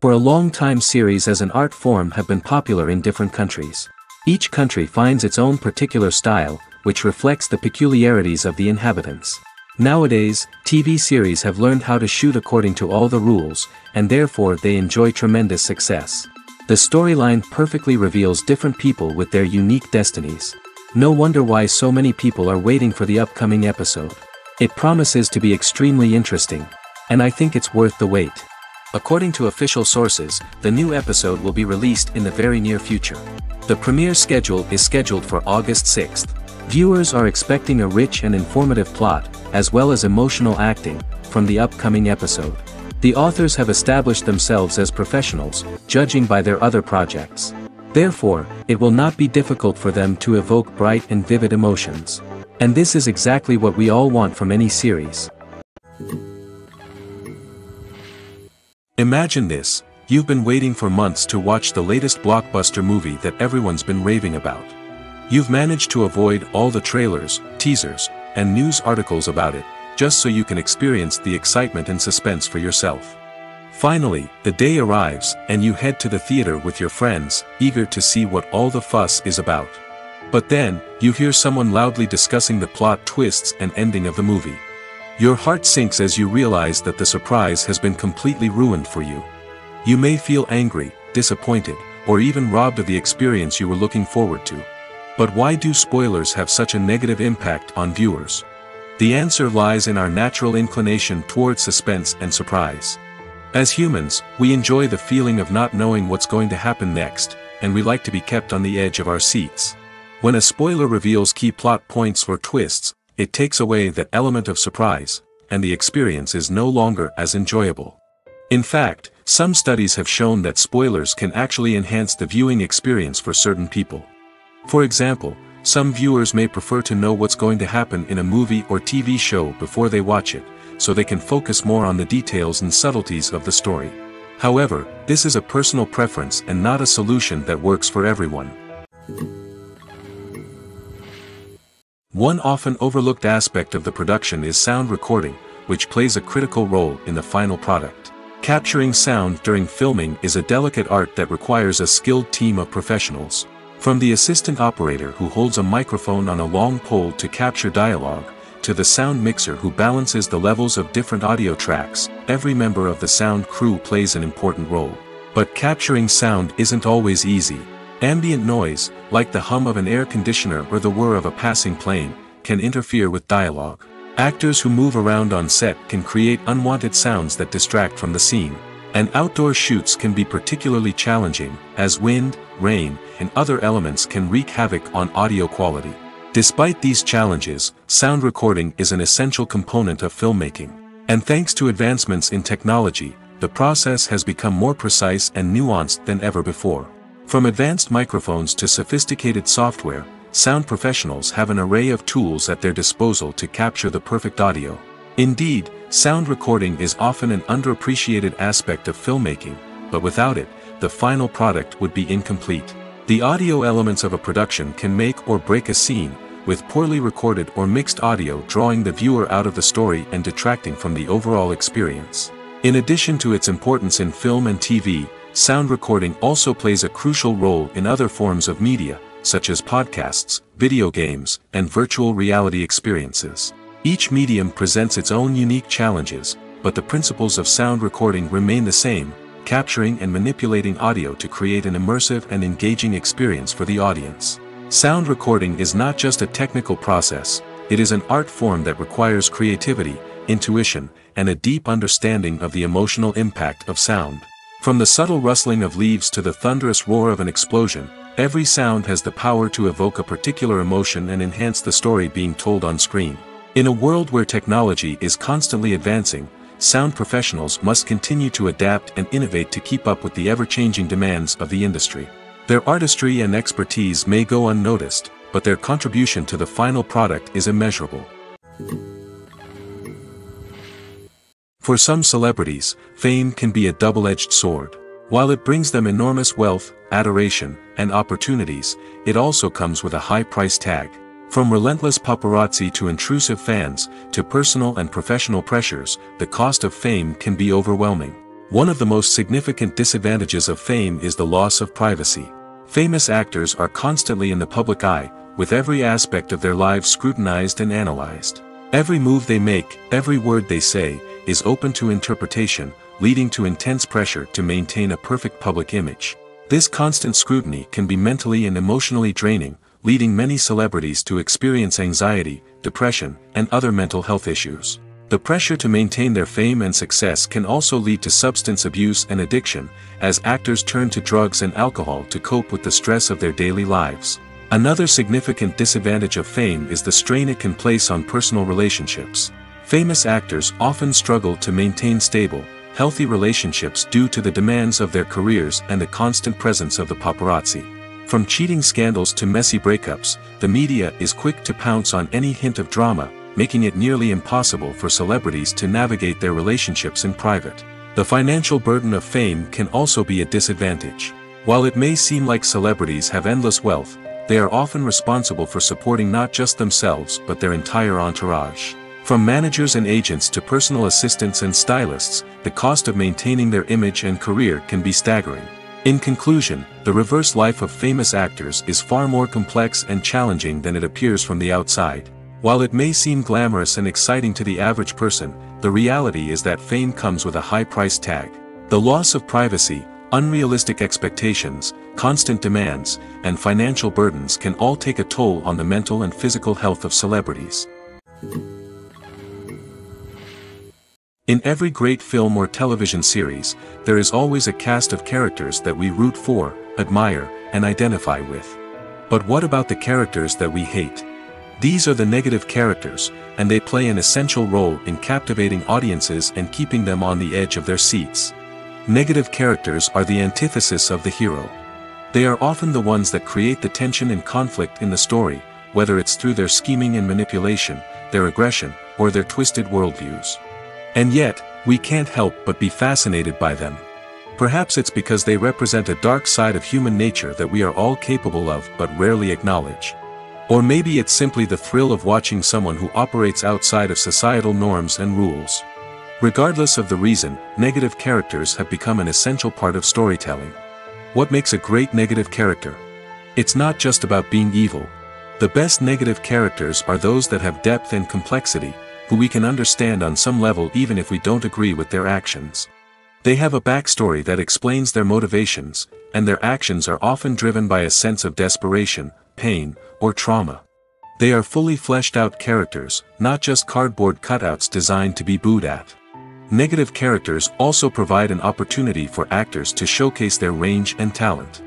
For a long time series as an art form have been popular in different countries. Each country finds its own particular style, which reflects the peculiarities of the inhabitants. Nowadays, TV series have learned how to shoot according to all the rules, and therefore they enjoy tremendous success. The storyline perfectly reveals different people with their unique destinies. No wonder why so many people are waiting for the upcoming episode. It promises to be extremely interesting. And I think it's worth the wait. According to official sources, the new episode will be released in the very near future. The premiere schedule is scheduled for August 6th. Viewers are expecting a rich and informative plot, as well as emotional acting, from the upcoming episode. The authors have established themselves as professionals, judging by their other projects. Therefore, it will not be difficult for them to evoke bright and vivid emotions. And this is exactly what we all want from any series. Imagine this, you've been waiting for months to watch the latest blockbuster movie that everyone's been raving about. You've managed to avoid all the trailers, teasers, and news articles about it, just so you can experience the excitement and suspense for yourself. Finally, the day arrives, and you head to the theater with your friends, eager to see what all the fuss is about. But then, you hear someone loudly discussing the plot twists and ending of the movie. Your heart sinks as you realize that the surprise has been completely ruined for you. You may feel angry, disappointed, or even robbed of the experience you were looking forward to. But why do spoilers have such a negative impact on viewers? The answer lies in our natural inclination toward suspense and surprise. As humans, we enjoy the feeling of not knowing what's going to happen next, and we like to be kept on the edge of our seats. When a spoiler reveals key plot points or twists, it takes away that element of surprise, and the experience is no longer as enjoyable. In fact, some studies have shown that spoilers can actually enhance the viewing experience for certain people. For example, some viewers may prefer to know what's going to happen in a movie or TV show before they watch it, so they can focus more on the details and subtleties of the story. However, this is a personal preference and not a solution that works for everyone. One often overlooked aspect of the production is sound recording, which plays a critical role in the final product. Capturing sound during filming is a delicate art that requires a skilled team of professionals. From the assistant operator who holds a microphone on a long pole to capture dialogue, to the sound mixer who balances the levels of different audio tracks, every member of the sound crew plays an important role. But capturing sound isn't always easy. Ambient noise, like the hum of an air conditioner or the whir of a passing plane, can interfere with dialogue. Actors who move around on set can create unwanted sounds that distract from the scene. And outdoor shoots can be particularly challenging, as wind, rain, and other elements can wreak havoc on audio quality. Despite these challenges, sound recording is an essential component of filmmaking. And thanks to advancements in technology, the process has become more precise and nuanced than ever before. From advanced microphones to sophisticated software, sound professionals have an array of tools at their disposal to capture the perfect audio. Indeed, sound recording is often an underappreciated aspect of filmmaking, but without it, the final product would be incomplete. The audio elements of a production can make or break a scene, with poorly recorded or mixed audio drawing the viewer out of the story and detracting from the overall experience. In addition to its importance in film and TV, sound recording also plays a crucial role in other forms of media, such as podcasts, video games, and virtual reality experiences. Each medium presents its own unique challenges, but the principles of sound recording remain the same, capturing and manipulating audio to create an immersive and engaging experience for the audience. Sound recording is not just a technical process, it is an art form that requires creativity, intuition, and a deep understanding of the emotional impact of sound. From the subtle rustling of leaves to the thunderous roar of an explosion, every sound has the power to evoke a particular emotion and enhance the story being told on screen. In a world where technology is constantly advancing, sound professionals must continue to adapt and innovate to keep up with the ever-changing demands of the industry. Their artistry and expertise may go unnoticed, but their contribution to the final product is immeasurable. For some celebrities, fame can be a double-edged sword. While it brings them enormous wealth, adoration, and opportunities, it also comes with a high price tag. From relentless paparazzi to intrusive fans, to personal and professional pressures, the cost of fame can be overwhelming. One of the most significant disadvantages of fame is the loss of privacy. Famous actors are constantly in the public eye, with every aspect of their lives scrutinized and analyzed. Every move they make, every word they say, is open to interpretation, leading to intense pressure to maintain a perfect public image. This constant scrutiny can be mentally and emotionally draining, leading many celebrities to experience anxiety, depression, and other mental health issues. The pressure to maintain their fame and success can also lead to substance abuse and addiction, as actors turn to drugs and alcohol to cope with the stress of their daily lives. Another significant disadvantage of fame is the strain it can place on personal relationships. Famous actors often struggle to maintain stable, healthy relationships due to the demands of their careers and the constant presence of the paparazzi. From cheating scandals to messy breakups, the media is quick to pounce on any hint of drama, making it nearly impossible for celebrities to navigate their relationships in private. The financial burden of fame can also be a disadvantage. While it may seem like celebrities have endless wealth, they are often responsible for supporting not just themselves but their entire entourage. From managers and agents to personal assistants and stylists, the cost of maintaining their image and career can be staggering. In conclusion, the reverse life of famous actors is far more complex and challenging than it appears from the outside. While it may seem glamorous and exciting to the average person, the reality is that fame comes with a high price tag. The loss of privacy, unrealistic expectations, constant demands, and financial burdens can all take a toll on the mental and physical health of celebrities. In every great film or television series, there is always a cast of characters that we root for, admire, and identify with. But what about the characters that we hate? These are the negative characters, and they play an essential role in captivating audiences and keeping them on the edge of their seats. Negative characters are the antithesis of the hero. They are often the ones that create the tension and conflict in the story, whether it's through their scheming and manipulation, their aggression, or their twisted worldviews. And yet, we can't help but be fascinated by them. Perhaps it's because they represent a dark side of human nature that we are all capable of but rarely acknowledge. Or maybe it's simply the thrill of watching someone who operates outside of societal norms and rules. Regardless of the reason, negative characters have become an essential part of storytelling. What makes a great negative character? It's not just about being evil. The best negative characters are those that have depth and complexity, who we can understand on some level even if we don't agree with their actions. They have a backstory that explains their motivations, and their actions are often driven by a sense of desperation, pain, or trauma. They are fully fleshed out characters, not just cardboard cutouts designed to be booed at. Negative characters also provide an opportunity for actors to showcase their range and talent.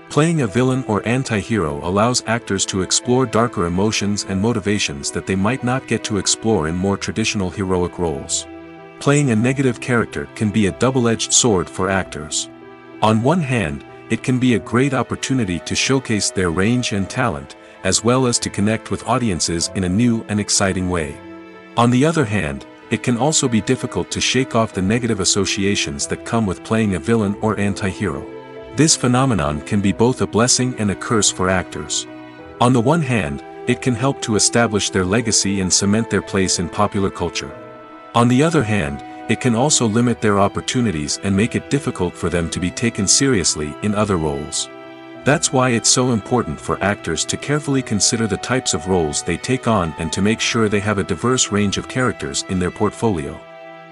Playing a villain or anti-hero allows actors to explore darker emotions and motivations that they might not get to explore in more traditional heroic roles. Playing a negative character can be a double-edged sword for actors. On one hand, it can be a great opportunity to showcase their range and talent, as well as to connect with audiences in a new and exciting way. On the other hand, it can also be difficult to shake off the negative associations that come with playing a villain or anti-hero. This phenomenon can be both a blessing and a curse for actors. On the one hand, it can help to establish their legacy and cement their place in popular culture. On the other hand, it can also limit their opportunities and make it difficult for them to be taken seriously in other roles. That's why it's so important for actors to carefully consider the types of roles they take on and to make sure they have a diverse range of characters in their portfolio.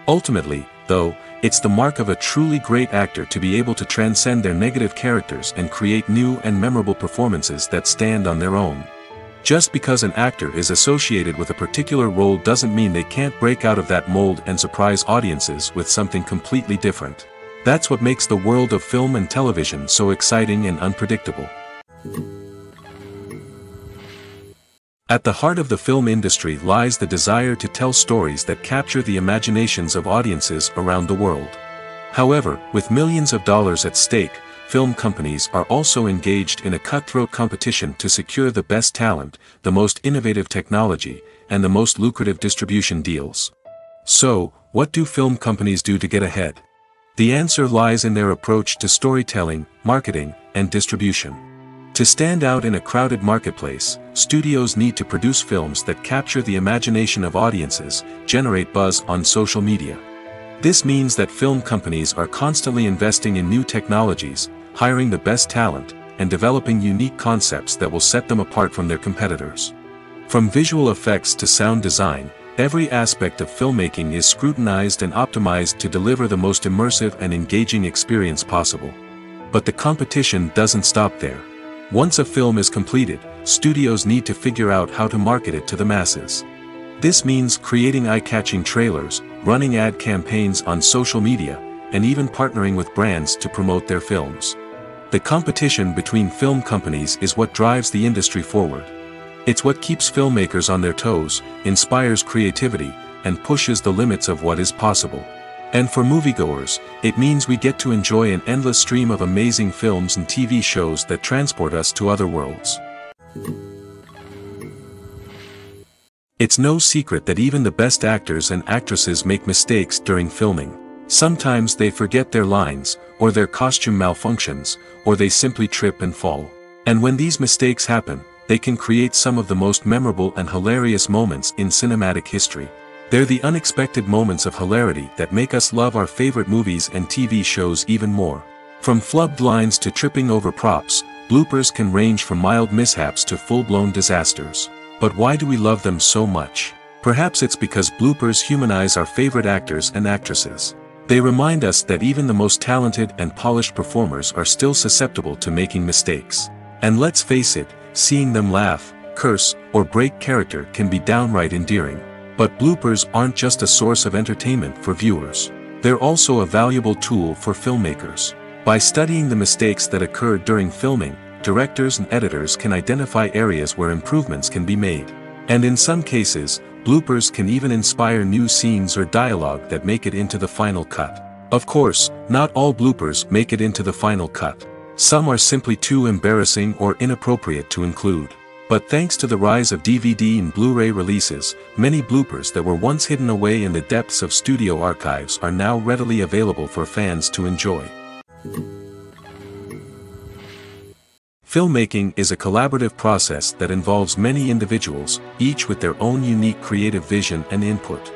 Ultimately, though, it's the mark of a truly great actor to be able to transcend their negative characters and create new and memorable performances that stand on their own. Just because an actor is associated with a particular role doesn't mean they can't break out of that mold and surprise audiences with something completely different. That's what makes the world of film and television so exciting and unpredictable. At the heart of the film industry lies the desire to tell stories that capture the imaginations of audiences around the world. However, with millions of dollars at stake, film companies are also engaged in a cutthroat competition to secure the best talent, the most innovative technology, and the most lucrative distribution deals. So, what do film companies do to get ahead? The answer lies in their approach to storytelling, marketing, and distribution. To stand out in a crowded marketplace, studios need to produce films that capture the imagination of audiences, generate buzz on social media, This means that film companies are constantly investing in new technologies, hiring the best talent, and developing unique concepts that will set them apart from their competitors. From visual effects to sound design, every aspect of filmmaking is scrutinized and optimized to deliver the most immersive and engaging experience possible. But the competition doesn't stop there. Once a film is completed, studios need to figure out how to market it to the masses. This means creating eye-catching trailers, running ad campaigns on social media, and even partnering with brands to promote their films. The competition between film companies is what drives the industry forward. It's what keeps filmmakers on their toes, inspires creativity, and pushes the limits of what is possible. And for moviegoers, it means we get to enjoy an endless stream of amazing films and TV shows that transport us to other worlds. It's no secret that even the best actors and actresses make mistakes during filming. Sometimes they forget their lines, or their costume malfunctions, or they simply trip and fall. And when these mistakes happen, they can create some of the most memorable and hilarious moments in cinematic history. They're the unexpected moments of hilarity that make us love our favorite movies and TV shows even more. From flubbed lines to tripping over props, bloopers can range from mild mishaps to full-blown disasters. But why do we love them so much? Perhaps it's because bloopers humanize our favorite actors and actresses. They remind us that even the most talented and polished performers are still susceptible to making mistakes. And let's face it, seeing them laugh, curse, or break character can be downright endearing. But bloopers aren't just a source of entertainment for viewers. They're also a valuable tool for filmmakers. By studying the mistakes that occurred during filming, directors and editors can identify areas where improvements can be made. And in some cases, bloopers can even inspire new scenes or dialogue that make it into the final cut. Of course, not all bloopers make it into the final cut. Some are simply too embarrassing or inappropriate to include. But thanks to the rise of DVD and Blu-ray releases, many bloopers that were once hidden away in the depths of studio archives are now readily available for fans to enjoy. Filmmaking is a collaborative process that involves many individuals, each with their own unique creative vision and input.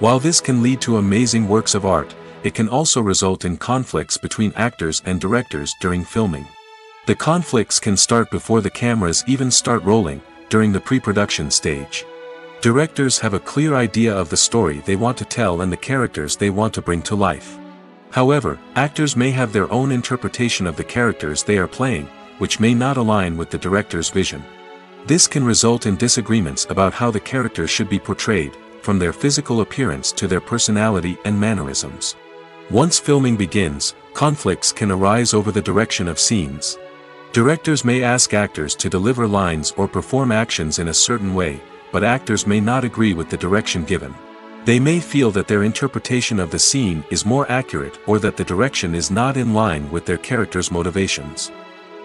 While this can lead to amazing works of art, it can also result in conflicts between actors and directors during filming. The conflicts can start before the cameras even start rolling, during the pre-production stage. Directors have a clear idea of the story they want to tell and the characters they want to bring to life. However, actors may have their own interpretation of the characters they are playing, which may not align with the director's vision. This can result in disagreements about how the characters should be portrayed, from their physical appearance to their personality and mannerisms. Once filming begins, conflicts can arise over the direction of scenes. Directors may ask actors to deliver lines or perform actions in a certain way, but actors may not agree with the direction given. They may feel that their interpretation of the scene is more accurate or that the direction is not in line with their character's motivations.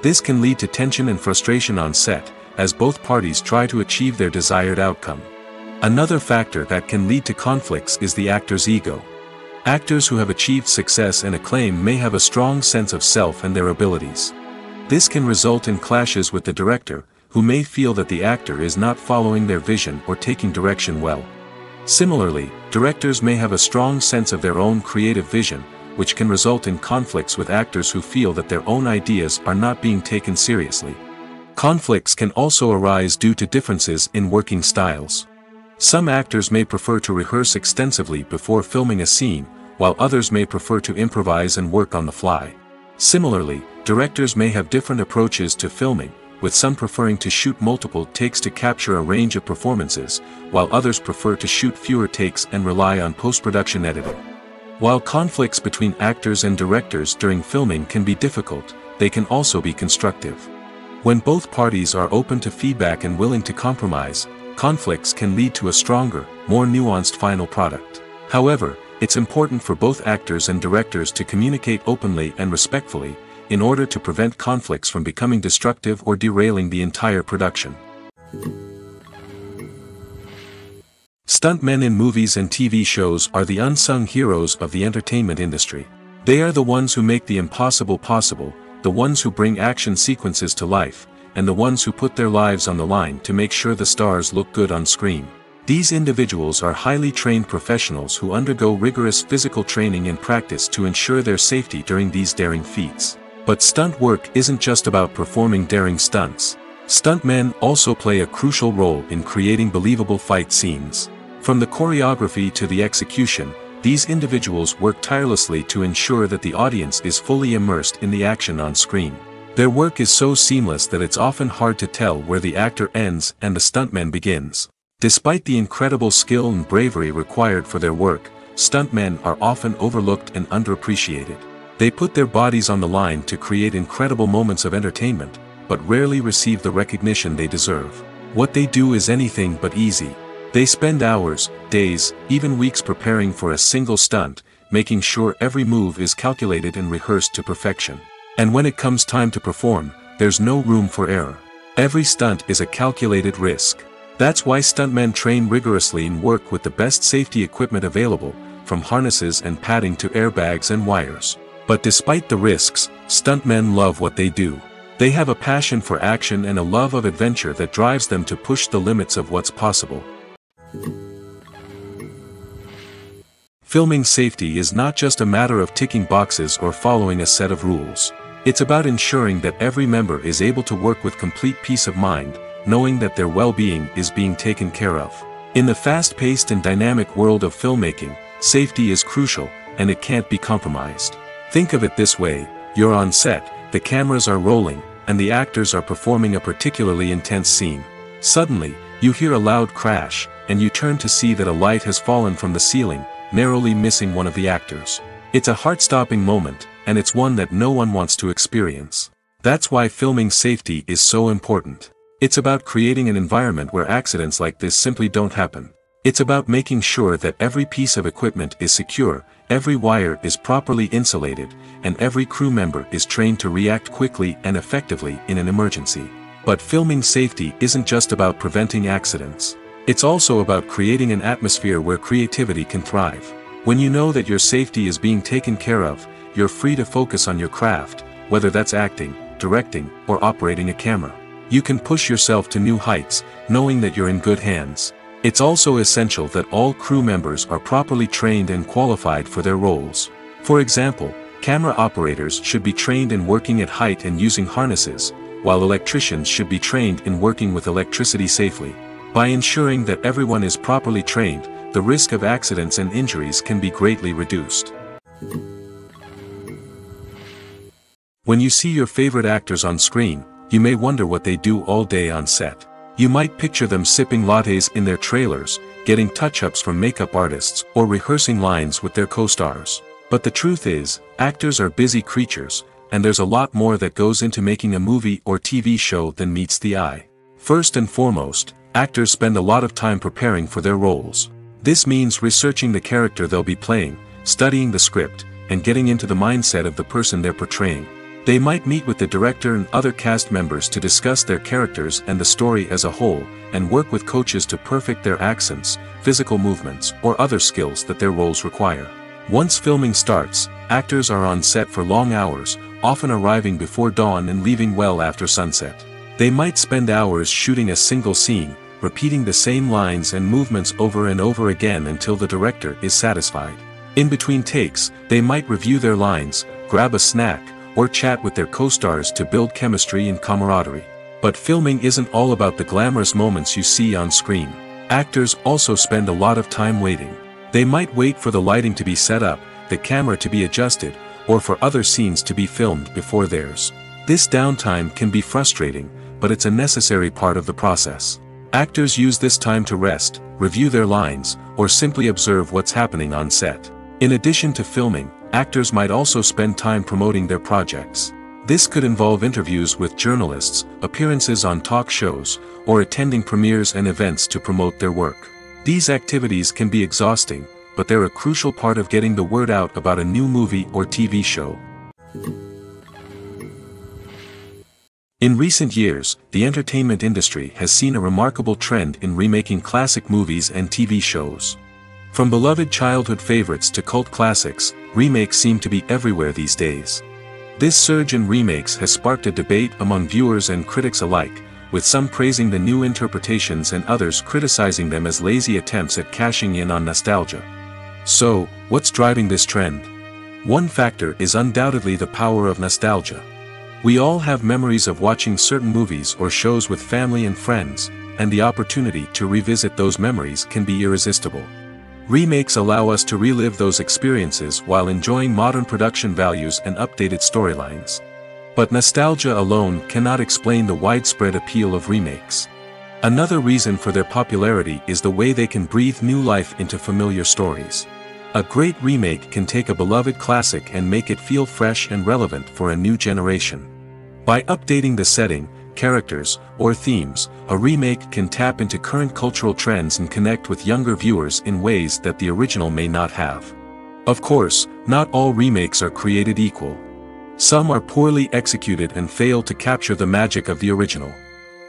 This can lead to tension and frustration on set, as both parties try to achieve their desired outcome. Another factor that can lead to conflicts is the actor's ego. Actors who have achieved success and acclaim may have a strong sense of self and their abilities. This can result in clashes with the director, who may feel that the actor is not following their vision or taking direction well. Similarly, directors may have a strong sense of their own creative vision, which can result in conflicts with actors who feel that their own ideas are not being taken seriously. Conflicts can also arise due to differences in working styles. Some actors may prefer to rehearse extensively before filming a scene, while others may prefer to improvise and work on the fly. Similarly, directors may have different approaches to filming, with some preferring to shoot multiple takes to capture a range of performances, while others prefer to shoot fewer takes and rely on post-production editing. While conflicts between actors and directors during filming can be difficult, they can also be constructive. When both parties are open to feedback and willing to compromise, conflicts can lead to a stronger, more nuanced final product. However, it's important for both actors and directors to communicate openly and respectfully, in order to prevent conflicts from becoming destructive or derailing the entire production. Stuntmen in movies and TV shows are the unsung heroes of the entertainment industry. They are the ones who make the impossible possible, the ones who bring action sequences to life, and the ones who put their lives on the line to make sure the stars look good on screen. These individuals are highly trained professionals who undergo rigorous physical training and practice to ensure their safety during these daring feats. But stunt work isn't just about performing daring stunts. Stuntmen also play a crucial role in creating believable fight scenes. From the choreography to the execution, these individuals work tirelessly to ensure that the audience is fully immersed in the action on screen. Their work is so seamless that it's often hard to tell where the actor ends and the stuntman begins. Despite the incredible skill and bravery required for their work, stuntmen are often overlooked and underappreciated. They put their bodies on the line to create incredible moments of entertainment, but rarely receive the recognition they deserve. What they do is anything but easy. They spend hours, days, even weeks preparing for a single stunt, making sure every move is calculated and rehearsed to perfection. And when it comes time to perform, there's no room for error. Every stunt is a calculated risk. That's why stuntmen train rigorously and work with the best safety equipment available, from harnesses and padding to airbags and wires. But despite the risks, stuntmen love what they do. They have a passion for action and a love of adventure that drives them to push the limits of what's possible. Filming safety is not just a matter of ticking boxes or following a set of rules. It's about ensuring that every member is able to work with complete peace of mind, knowing that their well-being is being taken care of. In the fast-paced and dynamic world of filmmaking, safety is crucial, and it can't be compromised. Think of it this way: you're on set, the cameras are rolling, and the actors are performing a particularly intense scene. Suddenly, you hear a loud crash, and you turn to see that a light has fallen from the ceiling, narrowly missing one of the actors. It's a heart-stopping moment, and it's one that no one wants to experience. That's why filming safety is so important. It's about creating an environment where accidents like this simply don't happen. It's about making sure that every piece of equipment is secure, every wire is properly insulated, and every crew member is trained to react quickly and effectively in an emergency. But filming safety isn't just about preventing accidents. It's also about creating an atmosphere where creativity can thrive. When you know that your safety is being taken care of, you're free to focus on your craft, whether that's acting, directing, or operating a camera. You can push yourself to new heights, knowing that you're in good hands. It's also essential that all crew members are properly trained and qualified for their roles. For example, camera operators should be trained in working at height and using harnesses, while electricians should be trained in working with electricity safely. By ensuring that everyone is properly trained, the risk of accidents and injuries can be greatly reduced. When you see your favorite actors on screen, you may wonder what they do all day on set. You might picture them sipping lattes in their trailers, getting touch-ups from makeup artists, or rehearsing lines with their co-stars. But the truth is, actors are busy creatures, and there's a lot more that goes into making a movie or TV show than meets the eye. First and foremost, actors spend a lot of time preparing for their roles. This means researching the character they'll be playing, studying the script, and getting into the mindset of the person they're portraying. They might meet with the director and other cast members to discuss their characters and the story as a whole, and work with coaches to perfect their accents, physical movements, or other skills that their roles require. Once filming starts, actors are on set for long hours, often arriving before dawn and leaving well after sunset. They might spend hours shooting a single scene, repeating the same lines and movements over and over again until the director is satisfied. In between takes, they might review their lines, grab a snack, or chat with their co-stars to build chemistry and camaraderie. But filming isn't all about the glamorous moments you see on screen. Actors also spend a lot of time waiting. They might wait for the lighting to be set up, the camera to be adjusted, or for other scenes to be filmed before theirs. This downtime can be frustrating, but it's a necessary part of the process. Actors use this time to rest, review their lines, or simply observe what's happening on set. In addition to filming, actors might also spend time promoting their projects. This could involve interviews with journalists, appearances on talk shows, or attending premieres and events to promote their work. These activities can be exhausting, but they're a crucial part of getting the word out about a new movie or TV show. In recent years, the entertainment industry has seen a remarkable trend in remaking classic movies and TV shows. From beloved childhood favorites to cult classics, remakes seem to be everywhere these days. This surge in remakes has sparked a debate among viewers and critics alike, with some praising the new interpretations and others criticizing them as lazy attempts at cashing in on nostalgia. So, what's driving this trend? One factor is undoubtedly the power of nostalgia. We all have memories of watching certain movies or shows with family and friends, and the opportunity to revisit those memories can be irresistible. Remakes allow us to relive those experiences while enjoying modern production values and updated storylines. But nostalgia alone cannot explain the widespread appeal of remakes. Another reason for their popularity is the way they can breathe new life into familiar stories. A great remake can take a beloved classic and make it feel fresh and relevant for a new generation. By updating the setting, characters, or themes, a remake can tap into current cultural trends and connect with younger viewers in ways that the original may not have. Of course, not all remakes are created equal. Some are poorly executed and fail to capture the magic of the original.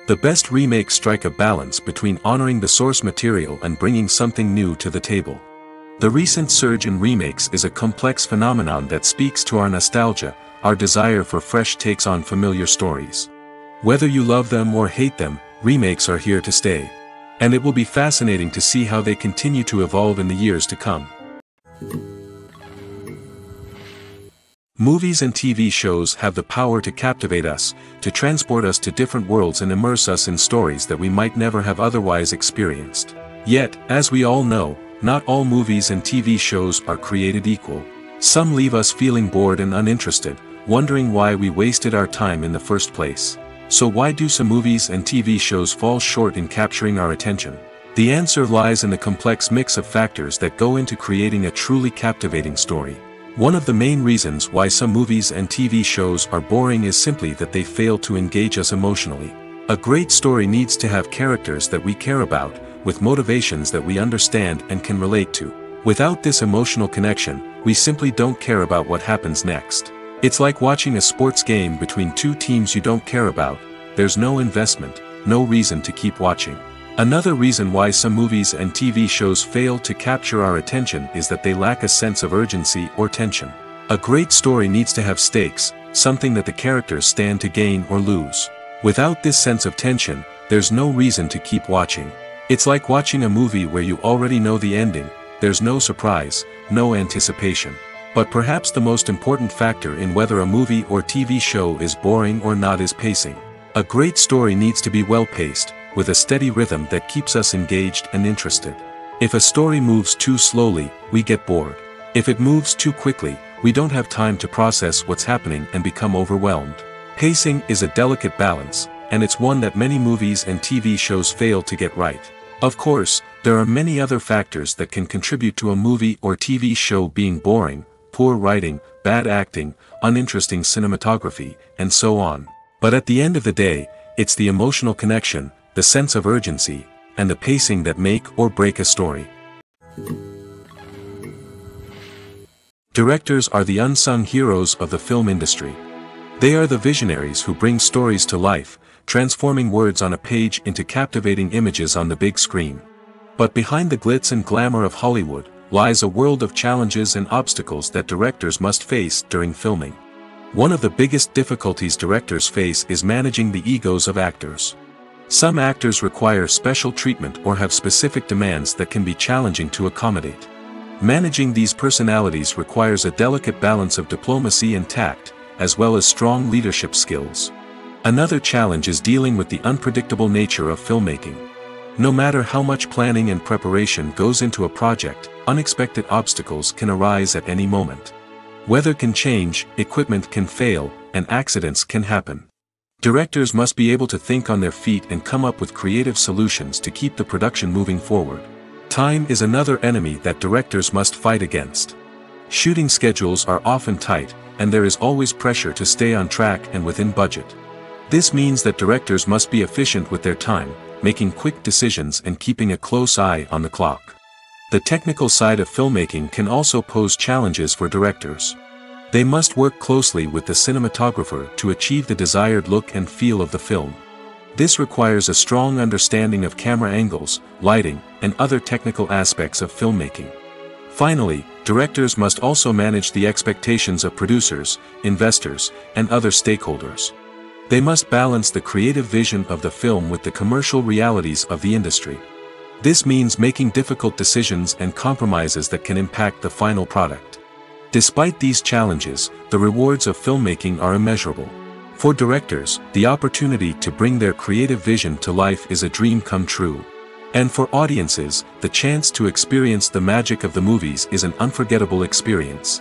The best remakes strike a balance between honoring the source material and bringing something new to the table. The recent surge in remakes is a complex phenomenon that speaks to our nostalgia, our desire for fresh takes on familiar stories. Whether you love them or hate them, remakes are here to stay. And it will be fascinating to see how they continue to evolve in the years to come. Movies and TV shows have the power to captivate us, to transport us to different worlds and immerse us in stories that we might never have otherwise experienced. Yet, as we all know, not all movies and TV shows are created equal. Some leave us feeling bored and uninterested, wondering why we wasted our time in the first place. So why do some movies and TV shows fall short in capturing our attention? The answer lies in the complex mix of factors that go into creating a truly captivating story. One of the main reasons why some movies and TV shows are boring is simply that they fail to engage us emotionally. A great story needs to have characters that we care about, with motivations that we understand and can relate to. Without this emotional connection, we simply don't care about what happens next. It's like watching a sports game between two teams you don't care about. There's no investment, no reason to keep watching. Another reason why some movies and TV shows fail to capture our attention is that they lack a sense of urgency or tension. A great story needs to have stakes, something that the characters stand to gain or lose. Without this sense of tension, there's no reason to keep watching. It's like watching a movie where you already know the ending. There's no surprise, no anticipation. But perhaps the most important factor in whether a movie or TV show is boring or not is pacing. A great story needs to be well-paced, with a steady rhythm that keeps us engaged and interested. If a story moves too slowly, we get bored. If it moves too quickly, we don't have time to process what's happening and become overwhelmed. Pacing is a delicate balance, and it's one that many movies and TV shows fail to get right. Of course, there are many other factors that can contribute to a movie or TV show being boring: poor writing, bad acting, uninteresting cinematography, and so on. But at the end of the day, it's the emotional connection, the sense of urgency, and the pacing that make or break a story. Directors are the unsung heroes of the film industry. They are the visionaries who bring stories to life, transforming words on a page into captivating images on the big screen. But behind the glitz and glamour of Hollywood, lies a world of challenges and obstacles that directors must face during filming. One of the biggest difficulties directors face is managing the egos of actors. Some actors require special treatment or have specific demands that can be challenging to accommodate. Managing these personalities requires a delicate balance of diplomacy and tact, as well as strong leadership skills. Another challenge is dealing with the unpredictable nature of filmmaking. No matter how much planning and preparation goes into a project, unexpected obstacles can arise at any moment. Weather can change, equipment can fail, and accidents can happen. Directors must be able to think on their feet and come up with creative solutions to keep the production moving forward. Time is another enemy that directors must fight against. Shooting schedules are often tight, and there is always pressure to stay on track and within budget. This means that directors must be efficient with their time, making quick decisions and keeping a close eye on the clock. The technical side of filmmaking can also pose challenges for directors. They must work closely with the cinematographer to achieve the desired look and feel of the film. This requires a strong understanding of camera angles, lighting, and other technical aspects of filmmaking. Finally, directors must also manage the expectations of producers, investors, and other stakeholders. They must balance the creative vision of the film with the commercial realities of the industry. This means making difficult decisions and compromises that can impact the final product. Despite these challenges, the rewards of filmmaking are immeasurable. For directors, the opportunity to bring their creative vision to life is a dream come true. And for audiences, the chance to experience the magic of the movies is an unforgettable experience.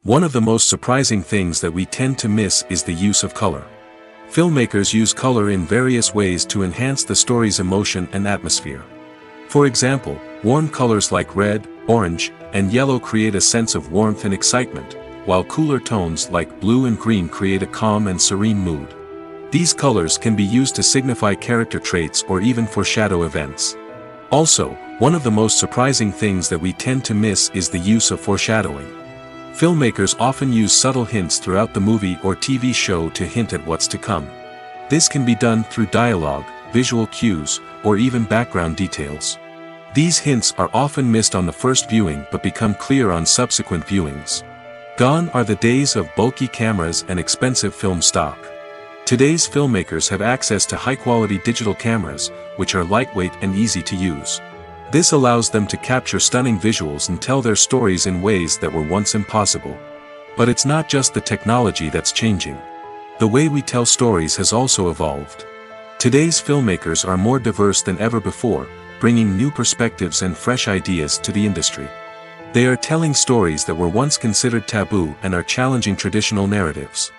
One of the most surprising things that we tend to miss is the use of color. Filmmakers use color in various ways to enhance the story's emotion and atmosphere. For example, warm colors like red, orange, and yellow create a sense of warmth and excitement, while cooler tones like blue and green create a calm and serene mood. These colors can be used to signify character traits or even foreshadow events. Also, one of the most surprising things that we tend to miss is the use of foreshadowing. Filmmakers often use subtle hints throughout the movie or TV show to hint at what's to come. This can be done through dialogue, visual cues, or even background details. These hints are often missed on the first viewing but become clear on subsequent viewings. Gone are the days of bulky cameras and expensive film stock. Today's filmmakers have access to high-quality digital cameras, which are lightweight and easy to use. This allows them to capture stunning visuals and tell their stories in ways that were once impossible. But it's not just the technology that's changing. The way we tell stories has also evolved. Today's filmmakers are more diverse than ever before, bringing new perspectives and fresh ideas to the industry. They are telling stories that were once considered taboo and are challenging traditional narratives.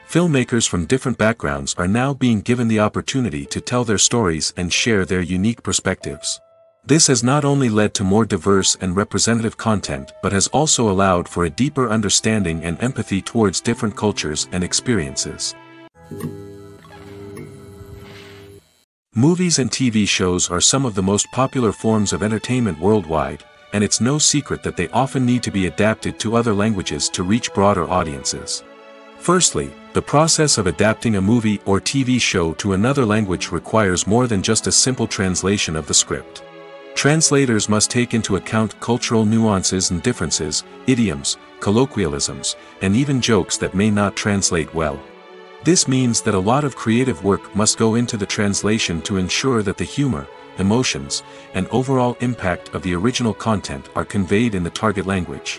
Filmmakers from different backgrounds are now being given the opportunity to tell their stories and share their unique perspectives. This has not only led to more diverse and representative content but has also allowed for a deeper understanding and empathy towards different cultures and experiences. Movies and TV shows are some of the most popular forms of entertainment worldwide, and it's no secret that they often need to be adapted to other languages to reach broader audiences. Firstly, the process of adapting a movie or TV show to another language requires more than just a simple translation of the script. Translators must take into account cultural nuances and differences, idioms, colloquialisms, and even jokes that may not translate well. This means that a lot of creative work must go into the translation to ensure that the humor, emotions, and overall impact of the original content are conveyed in the target language.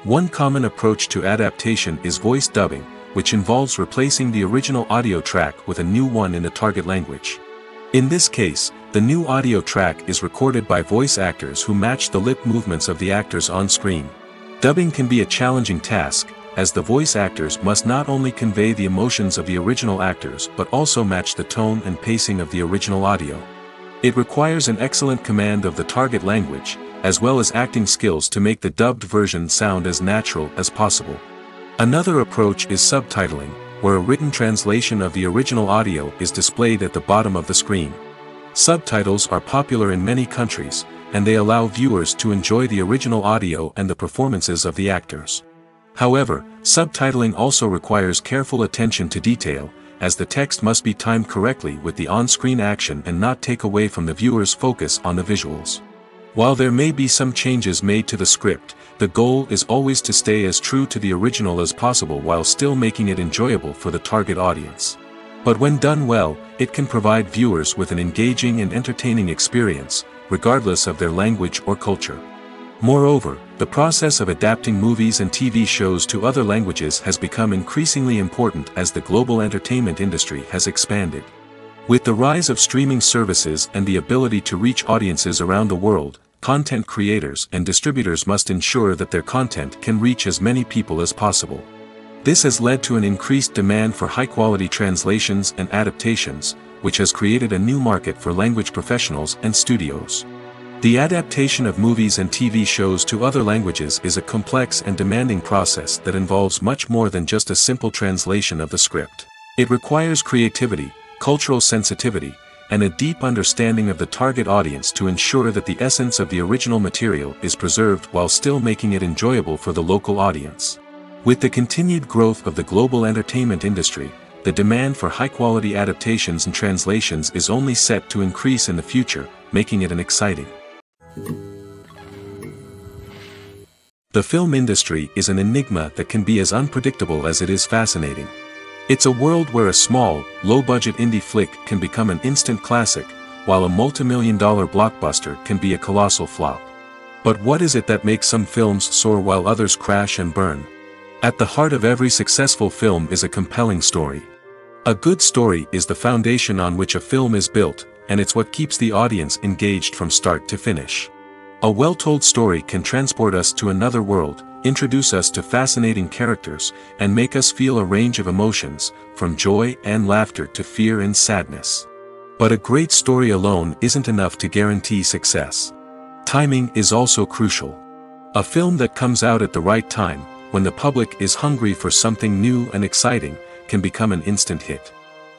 One common approach to adaptation is voice dubbing, which involves replacing the original audio track with a new one in the target language. In this case, the new audio track is recorded by voice actors who match the lip movements of the actors on screen. Dubbing can be a challenging task, as the voice actors must not only convey the emotions of the original actors but also match the tone and pacing of the original audio. It requires an excellent command of the target language, as well as acting skills to make the dubbed version sound as natural as possible. Another approach is subtitling, where a written translation of the original audio is displayed at the bottom of the screen. Subtitles are popular in many countries, and they allow viewers to enjoy the original audio and the performances of the actors. However, subtitling also requires careful attention to detail, as the text must be timed correctly with the on-screen action and not take away from the viewer's focus on the visuals. While there may be some changes made to the script, the goal is always to stay as true to the original as possible while still making it enjoyable for the target audience. But when done well, it can provide viewers with an engaging and entertaining experience, regardless of their language or culture. Moreover, the process of adapting movies and TV shows to other languages has become increasingly important as the global entertainment industry has expanded. With the rise of streaming services and the ability to reach audiences around the world, content creators and distributors must ensure that their content can reach as many people as possible. This has led to an increased demand for high-quality translations and adaptations, which has created a new market for language professionals and studios. The adaptation of movies and TV shows to other languages is a complex and demanding process that involves much more than just a simple translation of the script. It requires creativity, cultural sensitivity, and a deep understanding of the target audience to ensure that the essence of the original material is preserved while still making it enjoyable for the local audience. With the continued growth of the global entertainment industry, the demand for high-quality adaptations and translations is only set to increase in the future, making it an exciting The film industry is an enigma that can be as unpredictable as it is fascinating. It's a world where a small, low-budget indie flick can become an instant classic, while a multi-million-dollar blockbuster can be a colossal flop. But what is it that makes some films soar while others crash and burn? At the heart of every successful film is a compelling story. A good story is the foundation on which a film is built, and it's what keeps the audience engaged from start to finish. A well-told story can transport us to another world, introduce us to fascinating characters, and make us feel a range of emotions, from joy and laughter to fear and sadness. But a great story alone isn't enough to guarantee success. Timing is also crucial. A film that comes out at the right time, when the public is hungry for something new and exciting, can become an instant hit.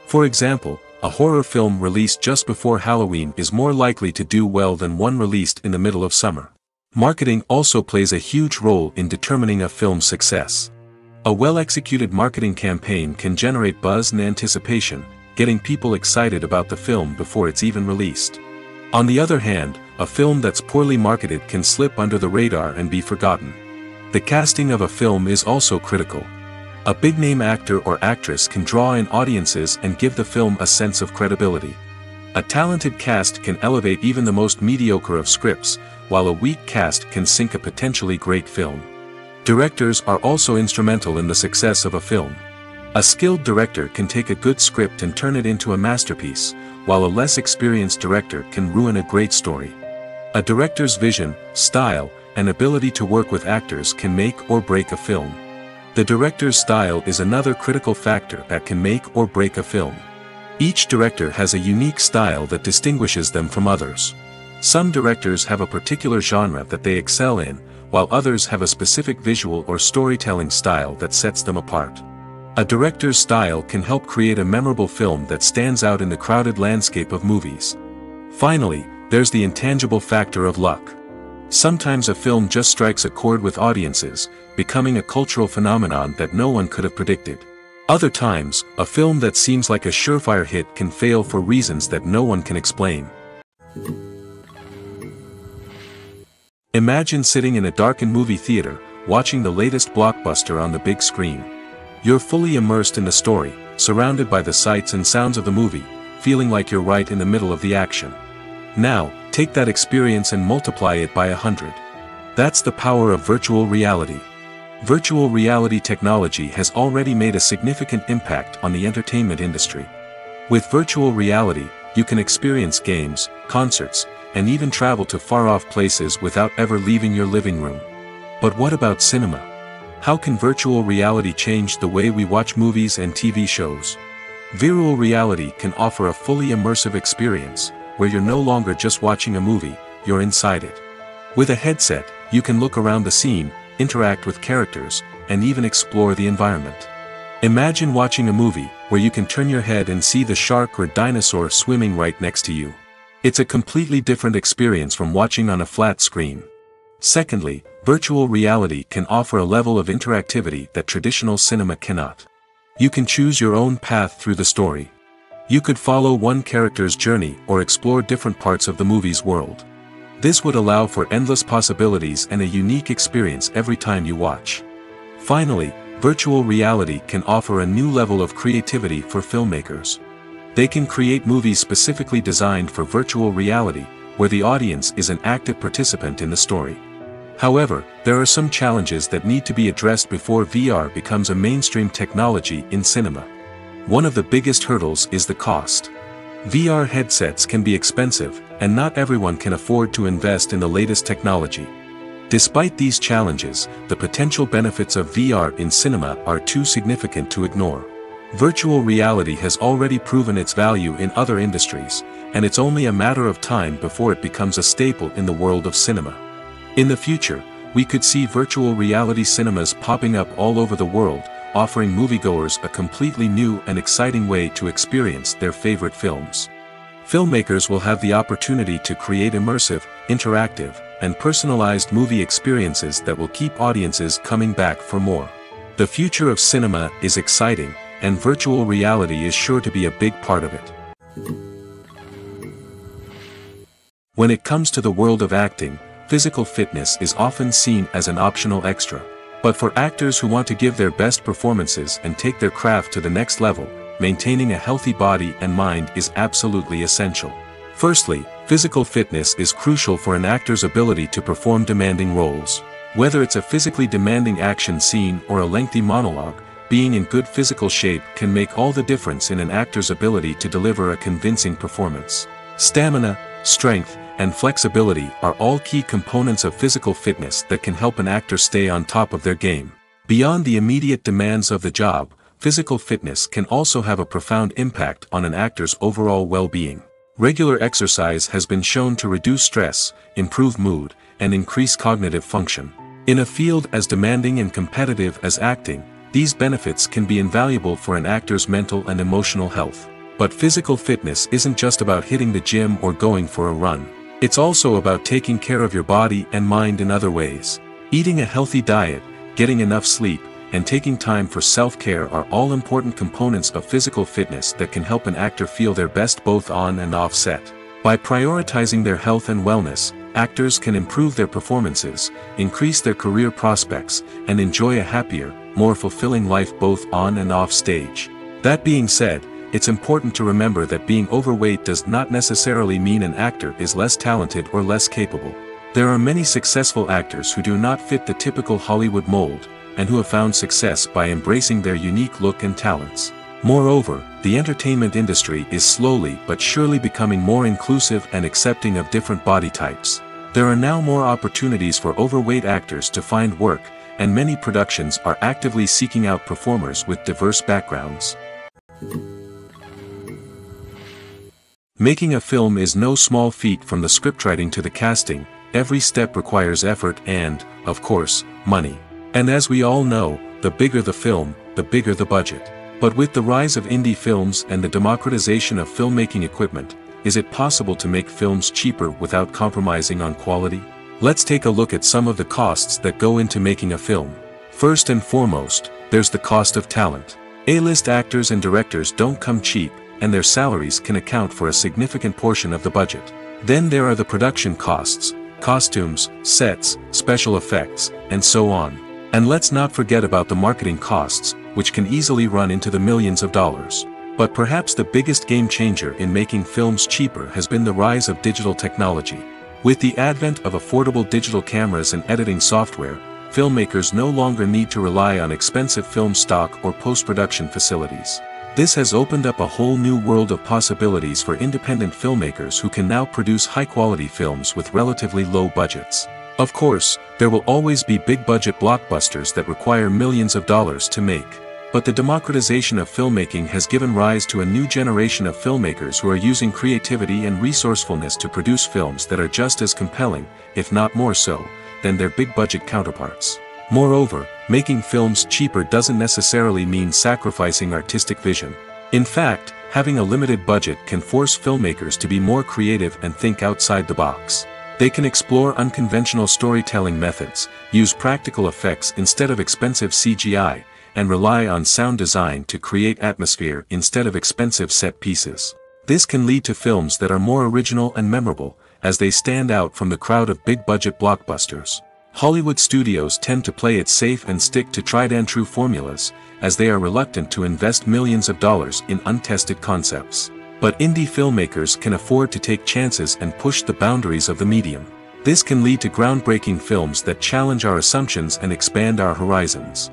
For example, a horror film released just before Halloween is more likely to do well than one released in the middle of summer. Marketing also plays a huge role in determining a film's success. A well-executed marketing campaign can generate buzz and anticipation, getting people excited about the film before it's even released. On the other hand, a film that's poorly marketed can slip under the radar and be forgotten. The casting of a film is also critical. A big-name actor or actress can draw in audiences and give the film a sense of credibility. A talented cast can elevate even the most mediocre of scripts, while a weak cast can sink a potentially great film. Directors are also instrumental in the success of a film. A skilled director can take a good script and turn it into a masterpiece, while a less experienced director can ruin a great story. A director's vision, style, and ability to work with actors can make or break a film. The director's style is another critical factor that can make or break a film. Each director has a unique style that distinguishes them from others. Some directors have a particular genre that they excel in, while others have a specific visual or storytelling style that sets them apart. A director's style can help create a memorable film that stands out in the crowded landscape of movies. Finally, there's the intangible factor of luck. Sometimes a film just strikes a chord with audiences, becoming a cultural phenomenon that no one could have predicted. Other times, a film that seems like a surefire hit can fail for reasons that no one can explain. Imagine sitting in a darkened movie theater, watching the latest blockbuster on the big screen. You're fully immersed in the story, surrounded by the sights and sounds of the movie, feeling like you're right in the middle of the action. Now, take that experience and multiply it by 100. That's the power of virtual reality. Virtual reality technology has already made a significant impact on the entertainment industry. With virtual reality, you can experience games, concerts, and even travel to far-off places without ever leaving your living room. But what about cinema? How can virtual reality change the way we watch movies and TV shows? Virtual reality can offer a fully immersive experience, where you're no longer just watching a movie, you're inside it. With a headset, you can look around the scene, interact with characters, and even explore the environment. Imagine watching a movie where you can turn your head and see the shark or dinosaur swimming right next to you. It's a completely different experience from watching on a flat screen. Secondly, virtual reality can offer a level of interactivity that traditional cinema cannot. You can choose your own path through the story. You could follow one character's journey or explore different parts of the movie's world. This would allow for endless possibilities and a unique experience every time you watch. Finally, virtual reality can offer a new level of creativity for filmmakers. They can create movies specifically designed for virtual reality, where the audience is an active participant in the story. However, there are some challenges that need to be addressed before VR becomes a mainstream technology in cinema. One of the biggest hurdles is the cost. VR headsets can be expensive, and not everyone can afford to invest in the latest technology. Despite these challenges, the potential benefits of VR in cinema are too significant to ignore. Virtual reality has already proven its value in other industries, and it's only a matter of time before it becomes a staple in the world of cinema. In the future, we could see virtual reality cinemas popping up all over the world, offering moviegoers a completely new and exciting way to experience their favorite films. Filmmakers will have the opportunity to create immersive, interactive, and personalized movie experiences that will keep audiences coming back for more. The future of cinema is exciting, and virtual reality is sure to be a big part of it. When it comes to the world of acting, physical fitness is often seen as an optional extra. But for actors who want to give their best performances and take their craft to the next level, maintaining a healthy body and mind is absolutely essential. Firstly, physical fitness is crucial for an actor's ability to perform demanding roles. Whether it's a physically demanding action scene or a lengthy monologue, being in good physical shape can make all the difference in an actor's ability to deliver a convincing performance. Stamina, strength, and flexibility are all key components of physical fitness that can help an actor stay on top of their game. Beyond the immediate demands of the job, physical fitness can also have a profound impact on an actor's overall well-being. Regular exercise has been shown to reduce stress, improve mood, and increase cognitive function. In a field as demanding and competitive as acting, these benefits can be invaluable for an actor's mental and emotional health. But physical fitness isn't just about hitting the gym or going for a run. It's also about taking care of your body and mind in other ways. Eating a healthy diet, getting enough sleep, and taking time for self-care are all important components of physical fitness that can help an actor feel their best both on and off set. By prioritizing their health and wellness, actors can improve their performances, increase their career prospects, and enjoy a happier, more fulfilling life both on and off stage. That being said, it's important to remember that being overweight does not necessarily mean an actor is less talented or less capable. There are many successful actors who do not fit the typical Hollywood mold, and who have found success by embracing their unique look and talents. Moreover, the entertainment industry is slowly but surely becoming more inclusive and accepting of different body types. There are now more opportunities for overweight actors to find work, and many productions are actively seeking out performers with diverse backgrounds. Making a film is no small feat. From the scriptwriting to the casting, every step requires effort and, of course, money. And as we all know, the bigger the film, the bigger the budget. But with the rise of indie films and the democratization of filmmaking equipment, is it possible to make films cheaper without compromising on quality? Let's take a look at some of the costs that go into making a film. First and foremost, there's the cost of talent. A-list actors and directors don't come cheap, and their salaries can account for a significant portion of the budget. Then there are the production costs, costumes, sets, special effects, and so on. And let's not forget about the marketing costs, which can easily run into the millions of dollars. But perhaps the biggest game changer in making films cheaper has been the rise of digital technology. With the advent of affordable digital cameras and editing software, filmmakers no longer need to rely on expensive film stock or post-production facilities. This has opened up a whole new world of possibilities for independent filmmakers who can now produce high-quality films with relatively low budgets. Of course, there will always be big-budget blockbusters that require millions of dollars to make. But the democratization of filmmaking has given rise to a new generation of filmmakers who are using creativity and resourcefulness to produce films that are just as compelling, if not more so, than their big-budget counterparts. Moreover, making films cheaper doesn't necessarily mean sacrificing artistic vision. In fact, having a limited budget can force filmmakers to be more creative and think outside the box. They can explore unconventional storytelling methods, use practical effects instead of expensive CGI, and rely on sound design to create atmosphere instead of expensive set pieces. This can lead to films that are more original and memorable, as they stand out from the crowd of big-budget blockbusters. Hollywood studios tend to play it safe and stick to tried-and-true formulas, as they are reluctant to invest millions of dollars in untested concepts. But indie filmmakers can afford to take chances and push the boundaries of the medium. This can lead to groundbreaking films that challenge our assumptions and expand our horizons.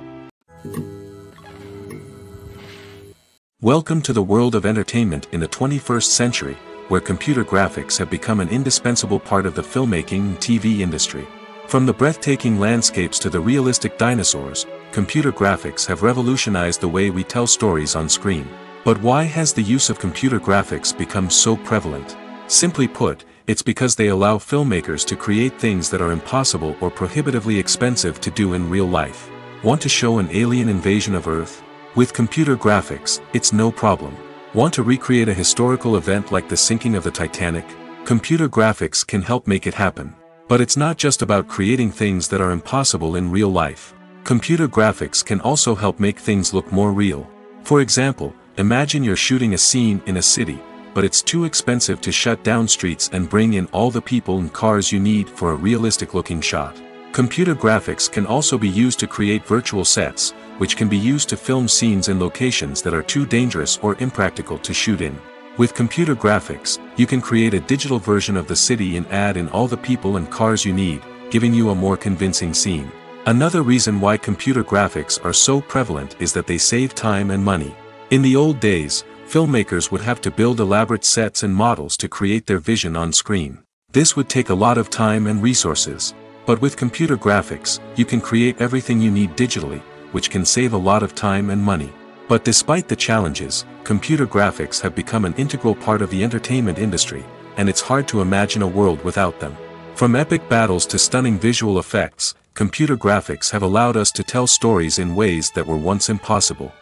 Welcome to the world of entertainment in the 21st century, where computer graphics have become an indispensable part of the filmmaking and TV industry. From the breathtaking landscapes to the realistic dinosaurs, computer graphics have revolutionized the way we tell stories on screen. But why has the use of computer graphics become so prevalent? Simply put, it's because they allow filmmakers to create things that are impossible or prohibitively expensive to do in real life. Want to show an alien invasion of Earth? With computer graphics, it's no problem. Want to recreate a historical event like the sinking of the Titanic? Computer graphics can help make it happen. But it's not just about creating things that are impossible in real life. Computer graphics can also help make things look more real. For example, imagine you're shooting a scene in a city, but it's too expensive to shut down streets and bring in all the people and cars you need for a realistic-looking shot. Computer graphics can also be used to create virtual sets, which can be used to film scenes in locations that are too dangerous or impractical to shoot in. With computer graphics, you can create a digital version of the city and add in all the people and cars you need, giving you a more convincing scene. Another reason why computer graphics are so prevalent is that they save time and money. In the old days, filmmakers would have to build elaborate sets and models to create their vision on screen. This would take a lot of time and resources. But with computer graphics, you can create everything you need digitally, which can save a lot of time and money. But despite the challenges, computer graphics have become an integral part of the entertainment industry, and it's hard to imagine a world without them. From epic battles to stunning visual effects, computer graphics have allowed us to tell stories in ways that were once impossible.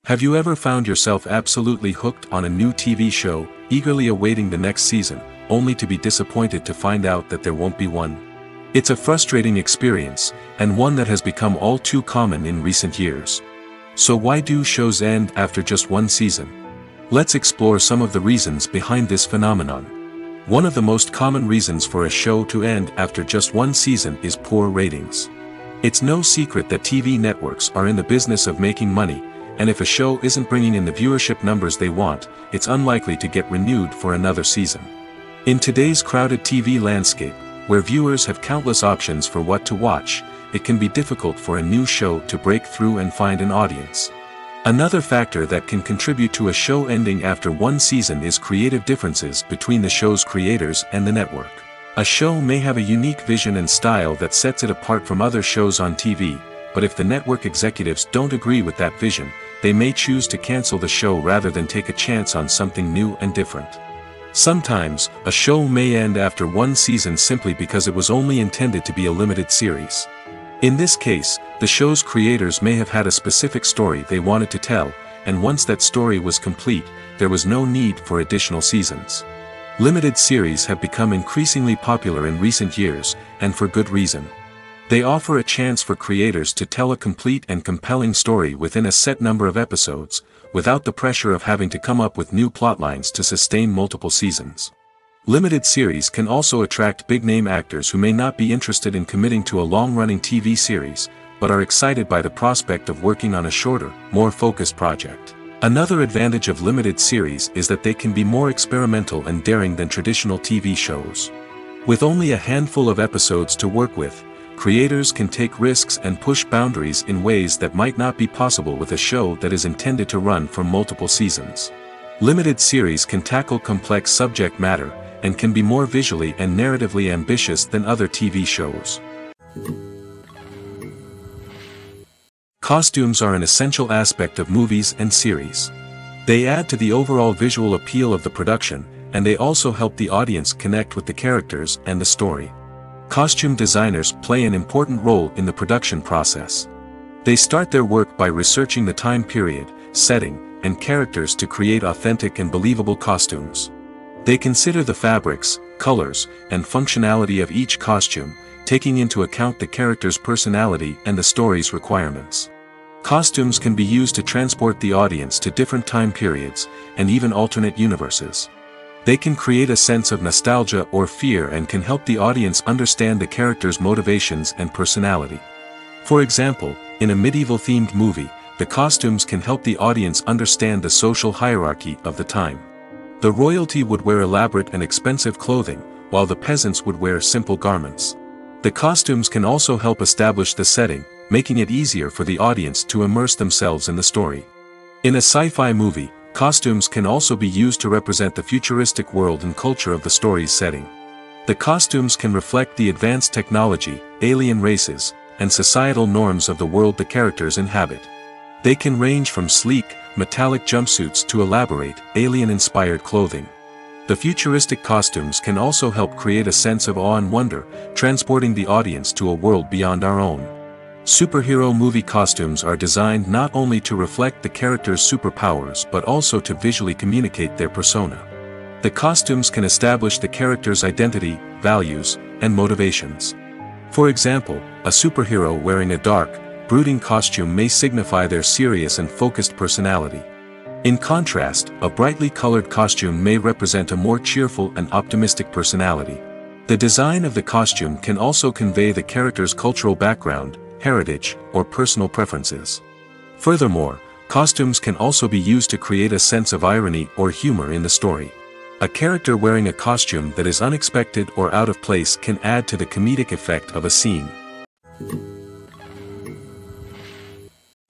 Have you ever found yourself absolutely hooked on a new TV show, eagerly awaiting the next season, only to be disappointed to find out that there won't be one? It's a frustrating experience, and one that has become all too common in recent years. So why do shows end after just one season? Let's explore some of the reasons behind this phenomenon. One of the most common reasons for a show to end after just one season is poor ratings. It's no secret that TV networks are in the business of making money, and if a show isn't bringing in the viewership numbers they want, it's unlikely to get renewed for another season. In today's crowded TV landscape, where viewers have countless options for what to watch, it can be difficult for a new show to break through and find an audience. Another factor that can contribute to a show ending after one season is creative differences between the show's creators and the network. A show may have a unique vision and style that sets it apart from other shows on TV, but if the network executives don't agree with that vision, they may choose to cancel the show rather than take a chance on something new and different. Sometimes, a show may end after one season simply because it was only intended to be a limited series. In this case, the show's creators may have had a specific story they wanted to tell, and once that story was complete, there was no need for additional seasons. Limited series have become increasingly popular in recent years, and for good reason. They offer a chance for creators to tell a complete and compelling story within a set number of episodes, without the pressure of having to come up with new plotlines to sustain multiple seasons. Limited series can also attract big-name actors who may not be interested in committing to a long-running TV series, but are excited by the prospect of working on a shorter, more focused project. Another advantage of limited series is that they can be more experimental and daring than traditional TV shows. With only a handful of episodes to work with, creators can take risks and push boundaries in ways that might not be possible with a show that is intended to run for multiple seasons. Limited series can tackle complex subject matter, and can be more visually and narratively ambitious than other TV shows. Costumes are an essential aspect of movies and series. They add to the overall visual appeal of the production, and they also help the audience connect with the characters and the story. Costume designers play an important role in the production process. They start their work by researching the time period, setting, and characters to create authentic and believable costumes. They consider the fabrics, colors, and functionality of each costume, taking into account the character's personality and the story's requirements. Costumes can be used to transport the audience to different time periods, and even alternate universes. They can create a sense of nostalgia or fear and can help the audience understand the character's motivations and personality. For example, in a medieval-themed movie, the costumes can help the audience understand the social hierarchy of the time. The royalty would wear elaborate and expensive clothing, while the peasants would wear simple garments. The costumes can also help establish the setting, making it easier for the audience to immerse themselves in the story. In a sci-fi movie, costumes can also be used to represent the futuristic world and culture of the story's setting. The costumes can reflect the advanced technology, alien races, and societal norms of the world the characters inhabit. They can range from sleek, metallic jumpsuits to elaborate, alien-inspired clothing. The futuristic costumes can also help create a sense of awe and wonder, transporting the audience to a world beyond our own. Superhero movie costumes are designed not only to reflect the character's superpowers but also to visually communicate their persona. The costumes can establish the character's identity, values, and motivations. For example, a superhero wearing a dark, brooding costume may signify their serious and focused personality. In contrast, a brightly colored costume may represent a more cheerful and optimistic personality. The design of the costume can also convey the character's cultural background, heritage, or personal preferences. Furthermore, costumes can also be used to create a sense of irony or humor in the story. A character wearing a costume that is unexpected or out of place can add to the comedic effect of a scene.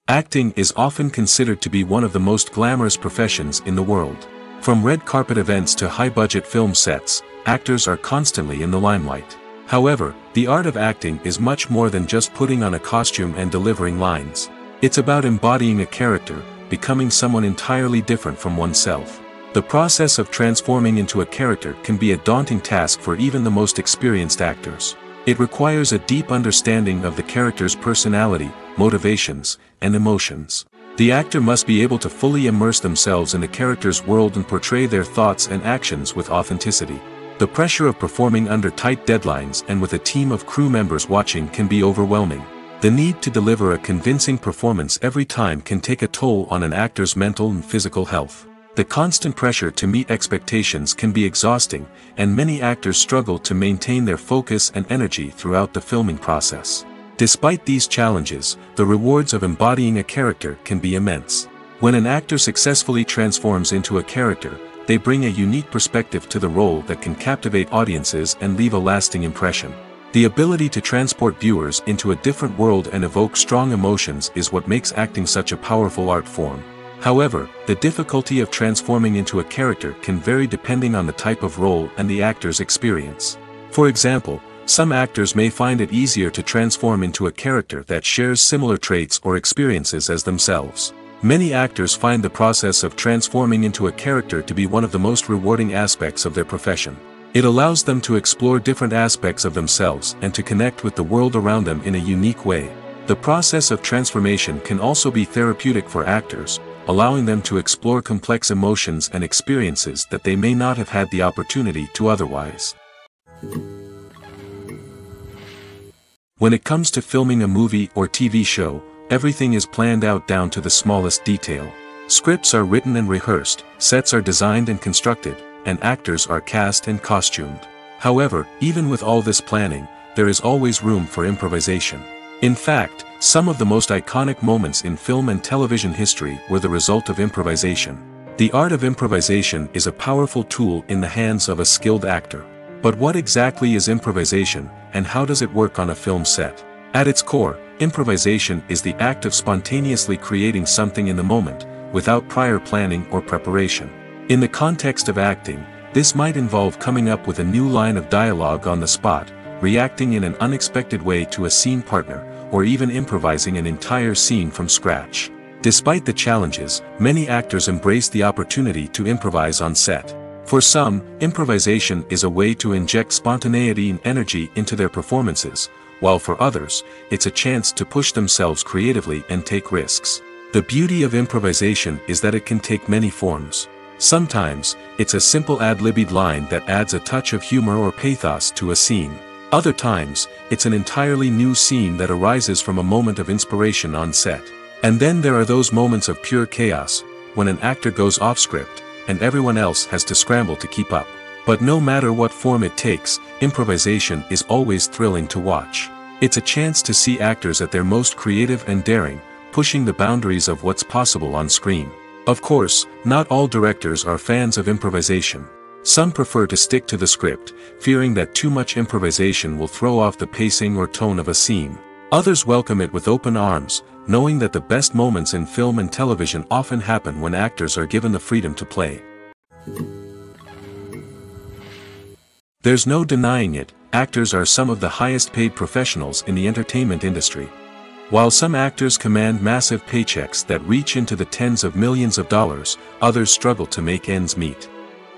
Acting is often considered to be one of the most glamorous professions in the world. From red carpet events to high-budget film sets, actors are constantly in the limelight. However, the art of acting is much more than just putting on a costume and delivering lines. It's about embodying a character, becoming someone entirely different from oneself. The process of transforming into a character can be a daunting task for even the most experienced actors. It requires a deep understanding of the character's personality, motivations, and emotions. The actor must be able to fully immerse themselves in the character's world and portray their thoughts and actions with authenticity. The pressure of performing under tight deadlines and with a team of crew members watching can be overwhelming. The need to deliver a convincing performance every time can take a toll on an actor's mental and physical health. The constant pressure to meet expectations can be exhausting, and many actors struggle to maintain their focus and energy throughout the filming process. Despite these challenges, the rewards of embodying a character can be immense. When an actor successfully transforms into a character, they bring a unique perspective to the role that can captivate audiences and leave a lasting impression. The ability to transport viewers into a different world and evoke strong emotions is what makes acting such a powerful art form. However, the difficulty of transforming into a character can vary depending on the type of role and the actor's experience. For example, some actors may find it easier to transform into a character that shares similar traits or experiences as themselves. Many actors find the process of transforming into a character to be one of the most rewarding aspects of their profession. It allows them to explore different aspects of themselves and to connect with the world around them in a unique way. The process of transformation can also be therapeutic for actors, allowing them to explore complex emotions and experiences that they may not have had the opportunity to otherwise. When it comes to filming a movie or TV show, everything is planned out down to the smallest detail. Scripts are written and rehearsed, sets are designed and constructed, and actors are cast and costumed. However, even with all this planning, there is always room for improvisation. In fact, some of the most iconic moments in film and television history were the result of improvisation. The art of improvisation is a powerful tool in the hands of a skilled actor. But what exactly is improvisation, and how does it work on a film set? At its core, improvisation is the act of spontaneously creating something in the moment, without prior planning or preparation. In the context of acting, this might involve coming up with a new line of dialogue on the spot, reacting in an unexpected way to a scene partner, or even improvising an entire scene from scratch. Despite the challenges, many actors embrace the opportunity to improvise on set. For some, improvisation is a way to inject spontaneity and energy into their performances, while for others, it's a chance to push themselves creatively and take risks. The beauty of improvisation is that it can take many forms. Sometimes, it's a simple ad-libbed line that adds a touch of humor or pathos to a scene. Other times, it's an entirely new scene that arises from a moment of inspiration on set. And then there are those moments of pure chaos, when an actor goes off script, and everyone else has to scramble to keep up. But no matter what form it takes, improvisation is always thrilling to watch. It's a chance to see actors at their most creative and daring, pushing the boundaries of what's possible on screen. Of course, not all directors are fans of improvisation. Some prefer to stick to the script, fearing that too much improvisation will throw off the pacing or tone of a scene. Others welcome it with open arms, knowing that the best moments in film and television often happen when actors are given the freedom to play. There's no denying it, actors are some of the highest paid professionals in the entertainment industry. While some actors command massive paychecks that reach into the tens of millions of dollars, others struggle to make ends meet.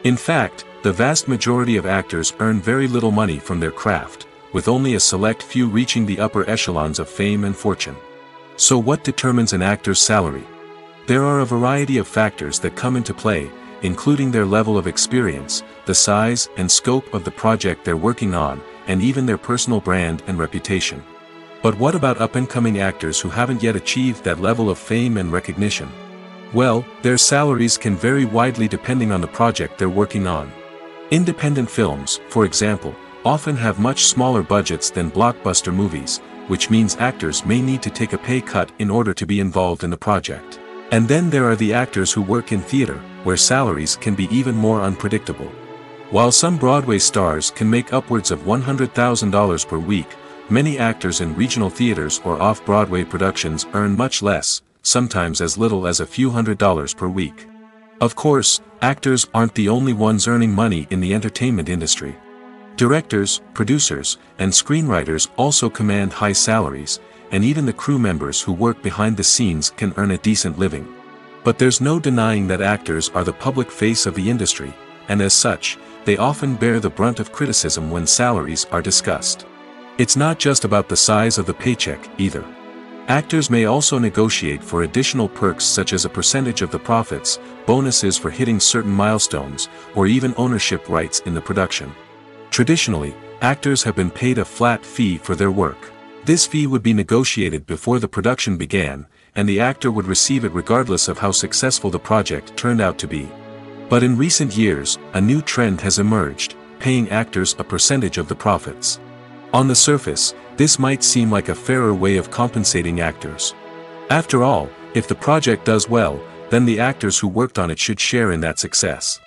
In fact, the vast majority of actors earn very little money from their craft, with only a select few reaching the upper echelons of fame and fortune. So what determines an actor's salary? There are a variety of factors that come into play, including their level of experience, the size and scope of the project they're working on, and even their personal brand and reputation. But what about up-and-coming actors who haven't yet achieved that level of fame and recognition? Well, their salaries can vary widely depending on the project they're working on. Independent films, for example, often have much smaller budgets than blockbuster movies, which means actors may need to take a pay cut in order to be involved in the project. And then there are the actors who work in theater, where salaries can be even more unpredictable. While some Broadway stars can make upwards of $100,000 per week, many actors in regional theaters or off-Broadway productions earn much less, sometimes as little as a few $100s per week. Of course, actors aren't the only ones earning money in the entertainment industry. Directors, producers, and screenwriters also command high salaries, and even the crew members who work behind the scenes can earn a decent living. But there's no denying that actors are the public face of the industry, and as such, they often bear the brunt of criticism when salaries are discussed. It's not just about the size of the paycheck, either. Actors may also negotiate for additional perks such as a percentage of the profits, bonuses for hitting certain milestones, or even ownership rights in the production. Traditionally, actors have been paid a flat fee for their work. This fee would be negotiated before the production began, and the actor would receive it regardless of how successful the project turned out to be. But in recent years, a new trend has emerged, paying actors a percentage of the profits. On the surface, this might seem like a fairer way of compensating actors. After all, if the project does well, then the actors who worked on it should share in that success.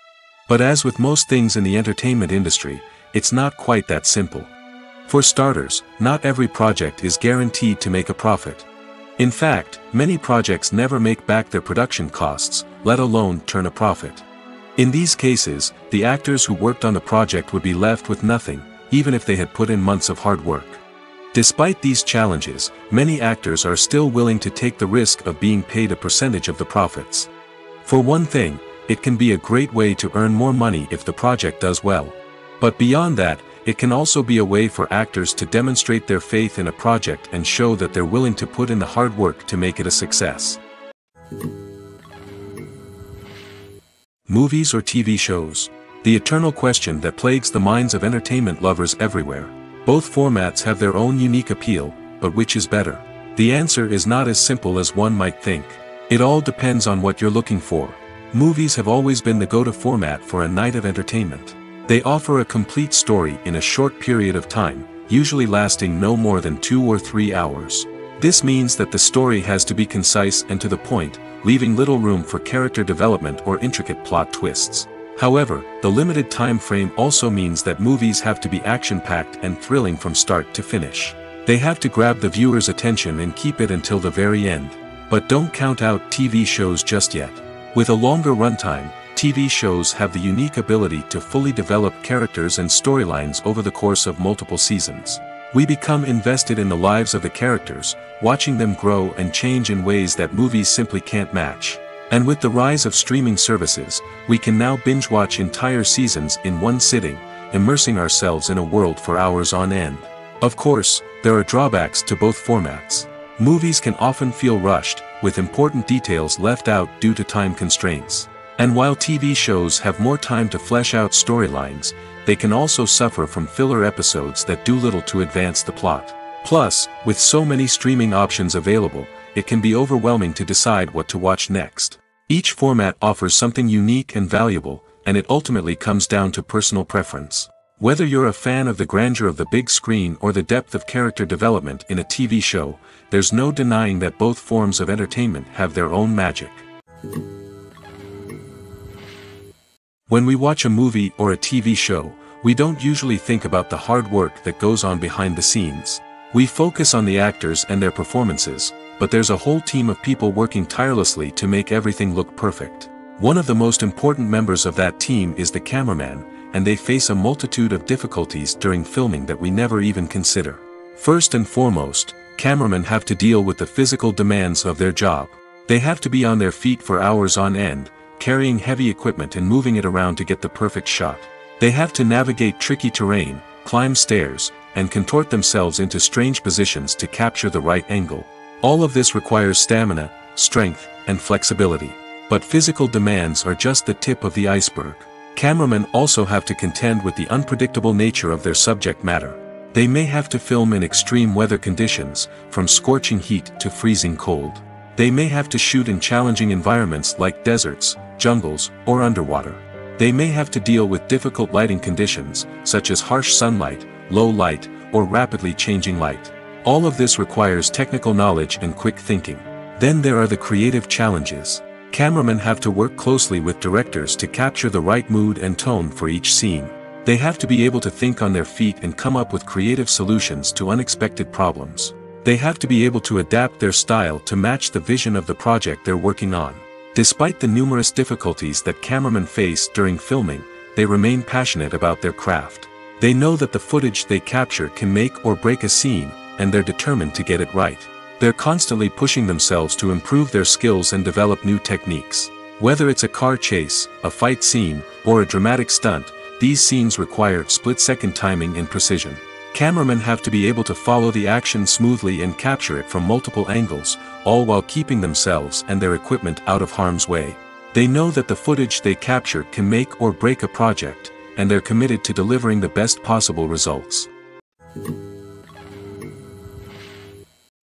But as with most things in the entertainment industry, it's not quite that simple. For starters, not every project is guaranteed to make a profit. In fact, many projects never make back their production costs, let alone turn a profit. In these cases, the actors who worked on the project would be left with nothing, even if they had put in months of hard work. Despite these challenges, many actors are still willing to take the risk of being paid a percentage of the profits. For one thing, it can be a great way to earn more money if the project does well. But beyond that, it can also be a way for actors to demonstrate their faith in a project and show that they're willing to put in the hard work to make it a success. Movies or TV shows? The eternal question that plagues the minds of entertainment lovers everywhere. Both formats have their own unique appeal, but which is better? The answer is not as simple as one might think. It all depends on what you're looking for. Movies have always been the go-to format for a night of entertainment. They offer a complete story in a short period of time, usually lasting no more than 2 or 3 hours. This means that the story has to be concise and to the point, leaving little room for character development or intricate plot twists. However, the limited time frame also means that movies have to be action-packed and thrilling from start to finish. They have to grab the viewer's attention and keep it until the very end. But don't count out TV shows just yet. With a longer runtime, TV shows have the unique ability to fully develop characters and storylines over the course of multiple seasons. We become invested in the lives of the characters, watching them grow and change in ways that movies simply can't match. And with the rise of streaming services, we can now binge-watch entire seasons in one sitting, immersing ourselves in a world for hours on end. Of course, there are drawbacks to both formats. Movies can often feel rushed, with important details left out due to time constraints. And while TV shows have more time to flesh out storylines, they can also suffer from filler episodes that do little to advance the plot. Plus, with so many streaming options available, it can be overwhelming to decide what to watch next. Each format offers something unique and valuable, and it ultimately comes down to personal preference. Whether you're a fan of the grandeur of the big screen or the depth of character development in a TV show, there's no denying that both forms of entertainment have their own magic. When we watch a movie or a TV show, we don't usually think about the hard work that goes on behind the scenes. We focus on the actors and their performances, but there's a whole team of people working tirelessly to make everything look perfect. One of the most important members of that team is the cameraman, and they face a multitude of difficulties during filming that we never even consider. First and foremost, cameramen have to deal with the physical demands of their job. They have to be on their feet for hours on end, carrying heavy equipment and moving it around to get the perfect shot. They have to navigate tricky terrain, climb stairs, and contort themselves into strange positions to capture the right angle. All of this requires stamina, strength, and flexibility. But physical demands are just the tip of the iceberg. Cameramen also have to contend with the unpredictable nature of their subject matter. They may have to film in extreme weather conditions, from scorching heat to freezing cold. They may have to shoot in challenging environments like deserts, jungles, or underwater. They may have to deal with difficult lighting conditions, such as harsh sunlight, low light, or rapidly changing light. All of this requires technical knowledge and quick thinking. Then there are the creative challenges. Cameramen have to work closely with directors to capture the right mood and tone for each scene. They have to be able to think on their feet and come up with creative solutions to unexpected problems. They have to be able to adapt their style to match the vision of the project they're working on. Despite the numerous difficulties that cameramen face during filming, they remain passionate about their craft. They know that the footage they capture can make or break a scene, and they're determined to get it right. They're constantly pushing themselves to improve their skills and develop new techniques. Whether it's a car chase, a fight scene, or a dramatic stunt, these scenes require split-second timing and precision. Cameramen have to be able to follow the action smoothly and capture it from multiple angles, all while keeping themselves and their equipment out of harm's way. They know that the footage they capture can make or break a project, and they're committed to delivering the best possible results.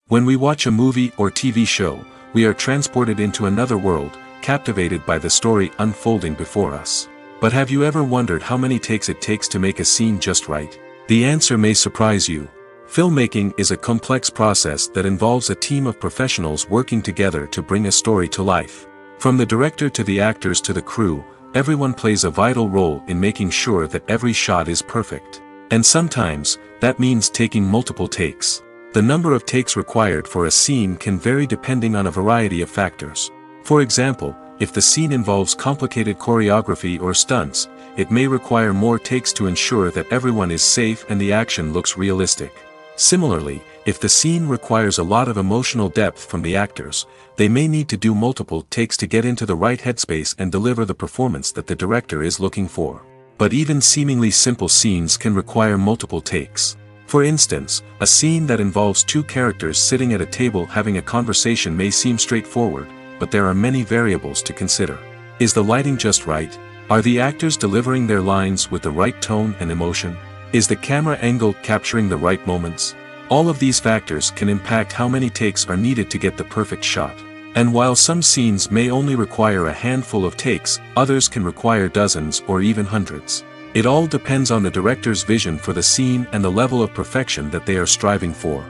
When we watch a movie or TV show, we are transported into another world, captivated by the story unfolding before us. But have you ever wondered how many takes it takes to make a scene just right? The answer may surprise you. Filmmaking is a complex process that involves a team of professionals working together to bring a story to life. From the director to the actors to the crew, everyone plays a vital role in making sure that every shot is perfect. And sometimes, that means taking multiple takes. The number of takes required for a scene can vary depending on a variety of factors. For example, if the scene involves complicated choreography or stunts, it may require more takes to ensure that everyone is safe and the action looks realistic. Similarly, if the scene requires a lot of emotional depth from the actors, they may need to do multiple takes to get into the right headspace and deliver the performance that the director is looking for. But even seemingly simple scenes can require multiple takes. For instance, a scene that involves two characters sitting at a table having a conversation may seem straightforward, but there are many variables to consider. Is the lighting just right? Are the actors delivering their lines with the right tone and emotion? Is the camera angle capturing the right moments? All of these factors can impact how many takes are needed to get the perfect shot. And while some scenes may only require a handful of takes, others can require dozens or even hundreds. It all depends on the director's vision for the scene and the level of perfection that they are striving for.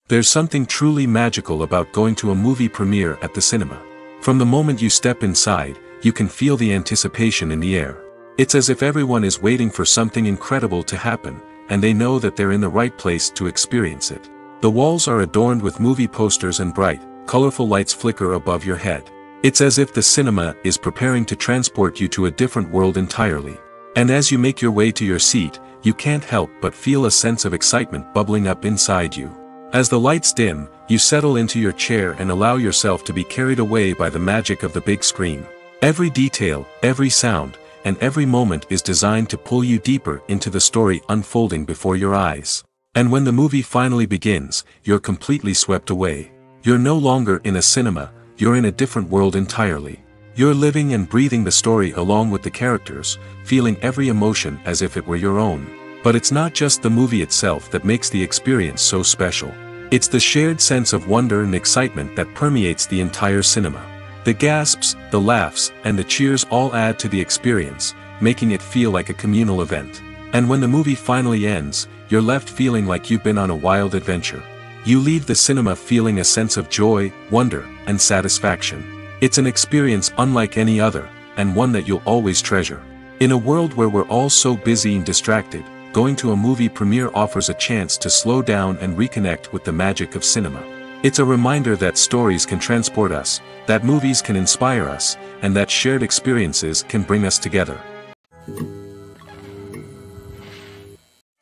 There's something truly magical about going to a movie premiere at the cinema. From the moment you step inside, you can feel the anticipation in the air. It's as if everyone is waiting for something incredible to happen, and they know that they're in the right place to experience it. The walls are adorned with movie posters and bright, colorful lights flicker above your head. It's as if the cinema is preparing to transport you to a different world entirely. And as you make your way to your seat, you can't help but feel a sense of excitement bubbling up inside you. As the lights dim, you settle into your chair and allow yourself to be carried away by the magic of the big screen. Every detail, every sound, and every moment is designed to pull you deeper into the story unfolding before your eyes. And when the movie finally begins, you're completely swept away. You're no longer in a cinema, you're in a different world entirely. You're living and breathing the story along with the characters, feeling every emotion as if it were your own. But it's not just the movie itself that makes the experience so special. It's the shared sense of wonder and excitement that permeates the entire cinema. The gasps, the laughs, and the cheers all add to the experience, making it feel like a communal event. And when the movie finally ends, you're left feeling like you've been on a wild adventure. You leave the cinema feeling a sense of joy, wonder, and satisfaction. It's an experience unlike any other, and one that you'll always treasure. In a world where we're all so busy and distracted, going to a movie premiere offers a chance to slow down and reconnect with the magic of cinema. It's a reminder that stories can transport us, that movies can inspire us, and that shared experiences can bring us together.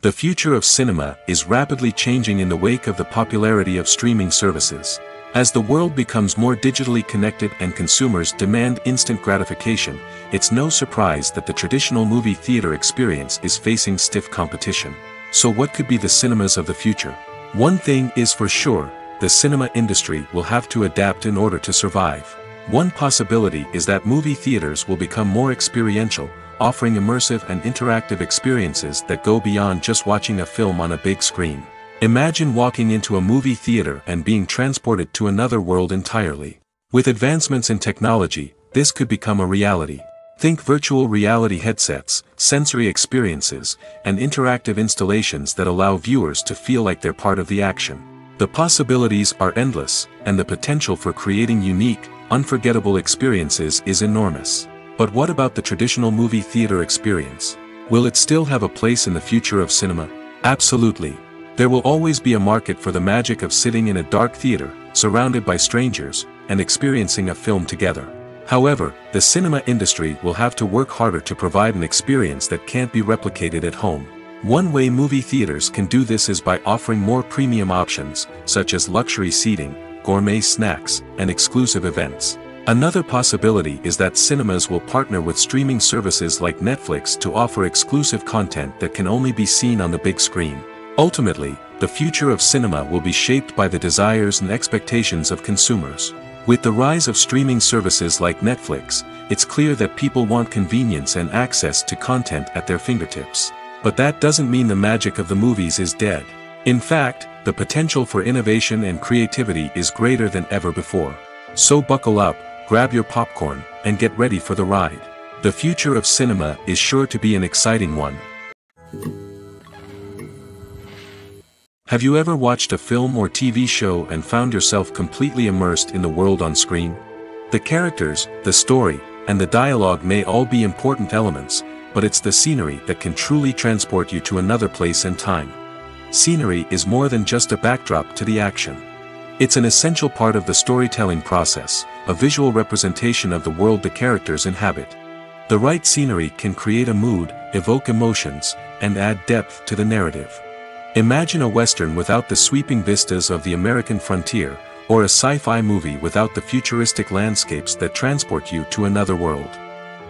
The future of cinema is rapidly changing in the wake of the popularity of streaming services. As the world becomes more digitally connected and consumers demand instant gratification, it's no surprise that the traditional movie theater experience is facing stiff competition. So what could be the cinemas of the future? One thing is for sure, the cinema industry will have to adapt in order to survive. One possibility is that movie theaters will become more experiential, offering immersive and interactive experiences that go beyond just watching a film on a big screen. Imagine walking into a movie theater and being transported to another world entirely. With advancements in technology, this could become a reality. Think virtual reality headsets, sensory experiences, and interactive installations that allow viewers to feel like they're part of the action. The possibilities are endless, and the potential for creating unique, unforgettable experiences is enormous. But what about the traditional movie theater experience? Will it still have a place in the future of cinema? Absolutely. There will always be a market for the magic of sitting in a dark theater, surrounded by strangers, and experiencing a film together. However, the cinema industry will have to work harder to provide an experience that can't be replicated at home. One way movie theaters can do this is by offering more premium options, such as luxury seating, gourmet snacks, and exclusive events. Another possibility is that cinemas will partner with streaming services like Netflix to offer exclusive content that can only be seen on the big screen. Ultimately, the future of cinema will be shaped by the desires and expectations of consumers. With the rise of streaming services like Netflix, it's clear that people want convenience and access to content at their fingertips. But that doesn't mean the magic of the movies is dead. In fact, the potential for innovation and creativity is greater than ever before. So buckle up, grab your popcorn, and get ready for the ride. The future of cinema is sure to be an exciting one. Have you ever watched a film or TV show and found yourself completely immersed in the world on screen? The characters, the story, and the dialogue may all be important elements, but it's the scenery that can truly transport you to another place and time. Scenery is more than just a backdrop to the action. It's an essential part of the storytelling process, a visual representation of the world the characters inhabit. The right scenery can create a mood, evoke emotions, and add depth to the narrative. Imagine a Western without the sweeping vistas of the American frontier, or a sci-fi movie without the futuristic landscapes that transport you to another world.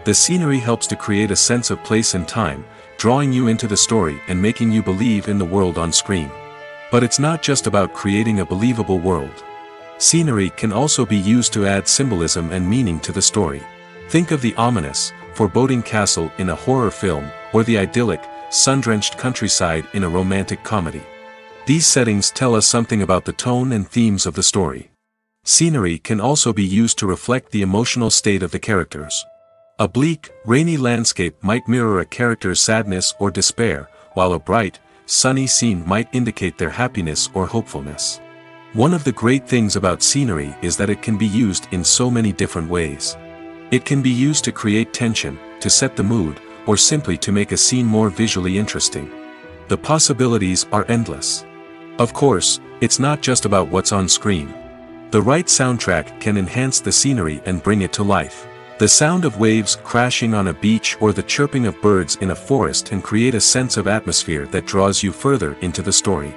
The scenery helps to create a sense of place and time, drawing you into the story and making you believe in the world on screen. But it's not just about creating a believable world. Scenery can also be used to add symbolism and meaning to the story. Think of the ominous, foreboding castle in a horror film, or the idyllic, sun-drenched countryside in a romantic comedy. These settings tell us something about the tone and themes of the story. Scenery can also be used to reflect the emotional state of the characters. A bleak, rainy landscape might mirror a character's sadness or despair, while a bright, sunny scene might indicate their happiness or hopefulness. One of the great things about scenery is that it can be used in so many different ways. It can be used to create tension, to set the mood, or simply to make a scene more visually interesting. The possibilities are endless. Of course, it's not just about what's on screen. The right soundtrack can enhance the scenery and bring it to life. The sound of waves crashing on a beach or the chirping of birds in a forest can create a sense of atmosphere that draws you further into the story.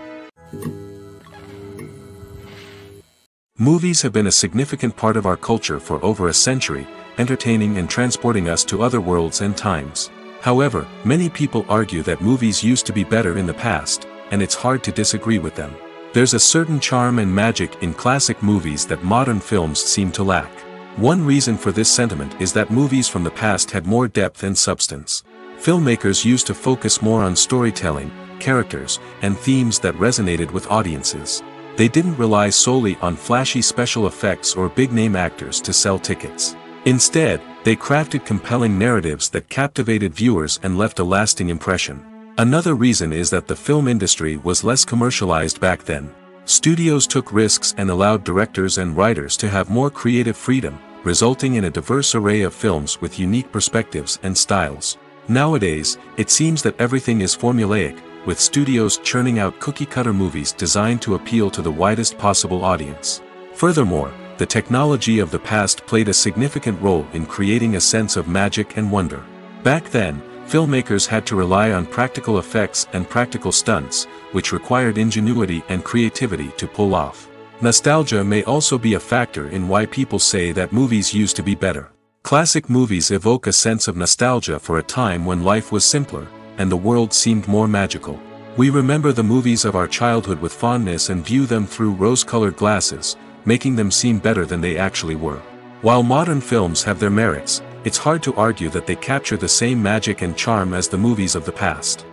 Movies have been a significant part of our culture for over a century, entertaining and transporting us to other worlds and times. However, many people argue that movies used to be better in the past, and it's hard to disagree with them. There's a certain charm and magic in classic movies that modern films seem to lack. One reason for this sentiment is that movies from the past had more depth and substance. Filmmakers used to focus more on storytelling, characters, and themes that resonated with audiences. They didn't rely solely on flashy special effects or big-name actors to sell tickets. Instead, they crafted compelling narratives that captivated viewers and left a lasting impression. Another reason is that the film industry was less commercialized back then. Studios took risks and allowed directors and writers to have more creative freedom, resulting in a diverse array of films with unique perspectives and styles. Nowadays, it seems that everything is formulaic, with studios churning out cookie-cutter movies designed to appeal to the widest possible audience. Furthermore, the technology of the past played a significant role in creating a sense of magic and wonder. Back then, filmmakers had to rely on practical effects and practical stunts, which required ingenuity and creativity to pull off. Nostalgia may also be a factor in why people say that movies used to be better. Classic movies evoke a sense of nostalgia for a time when life was simpler, and the world seemed more magical. We remember the movies of our childhood with fondness and view them through rose-colored glasses, making them seem better than they actually were. While modern films have their merits, it's hard to argue that they capture the same magic and charm as the movies of the past.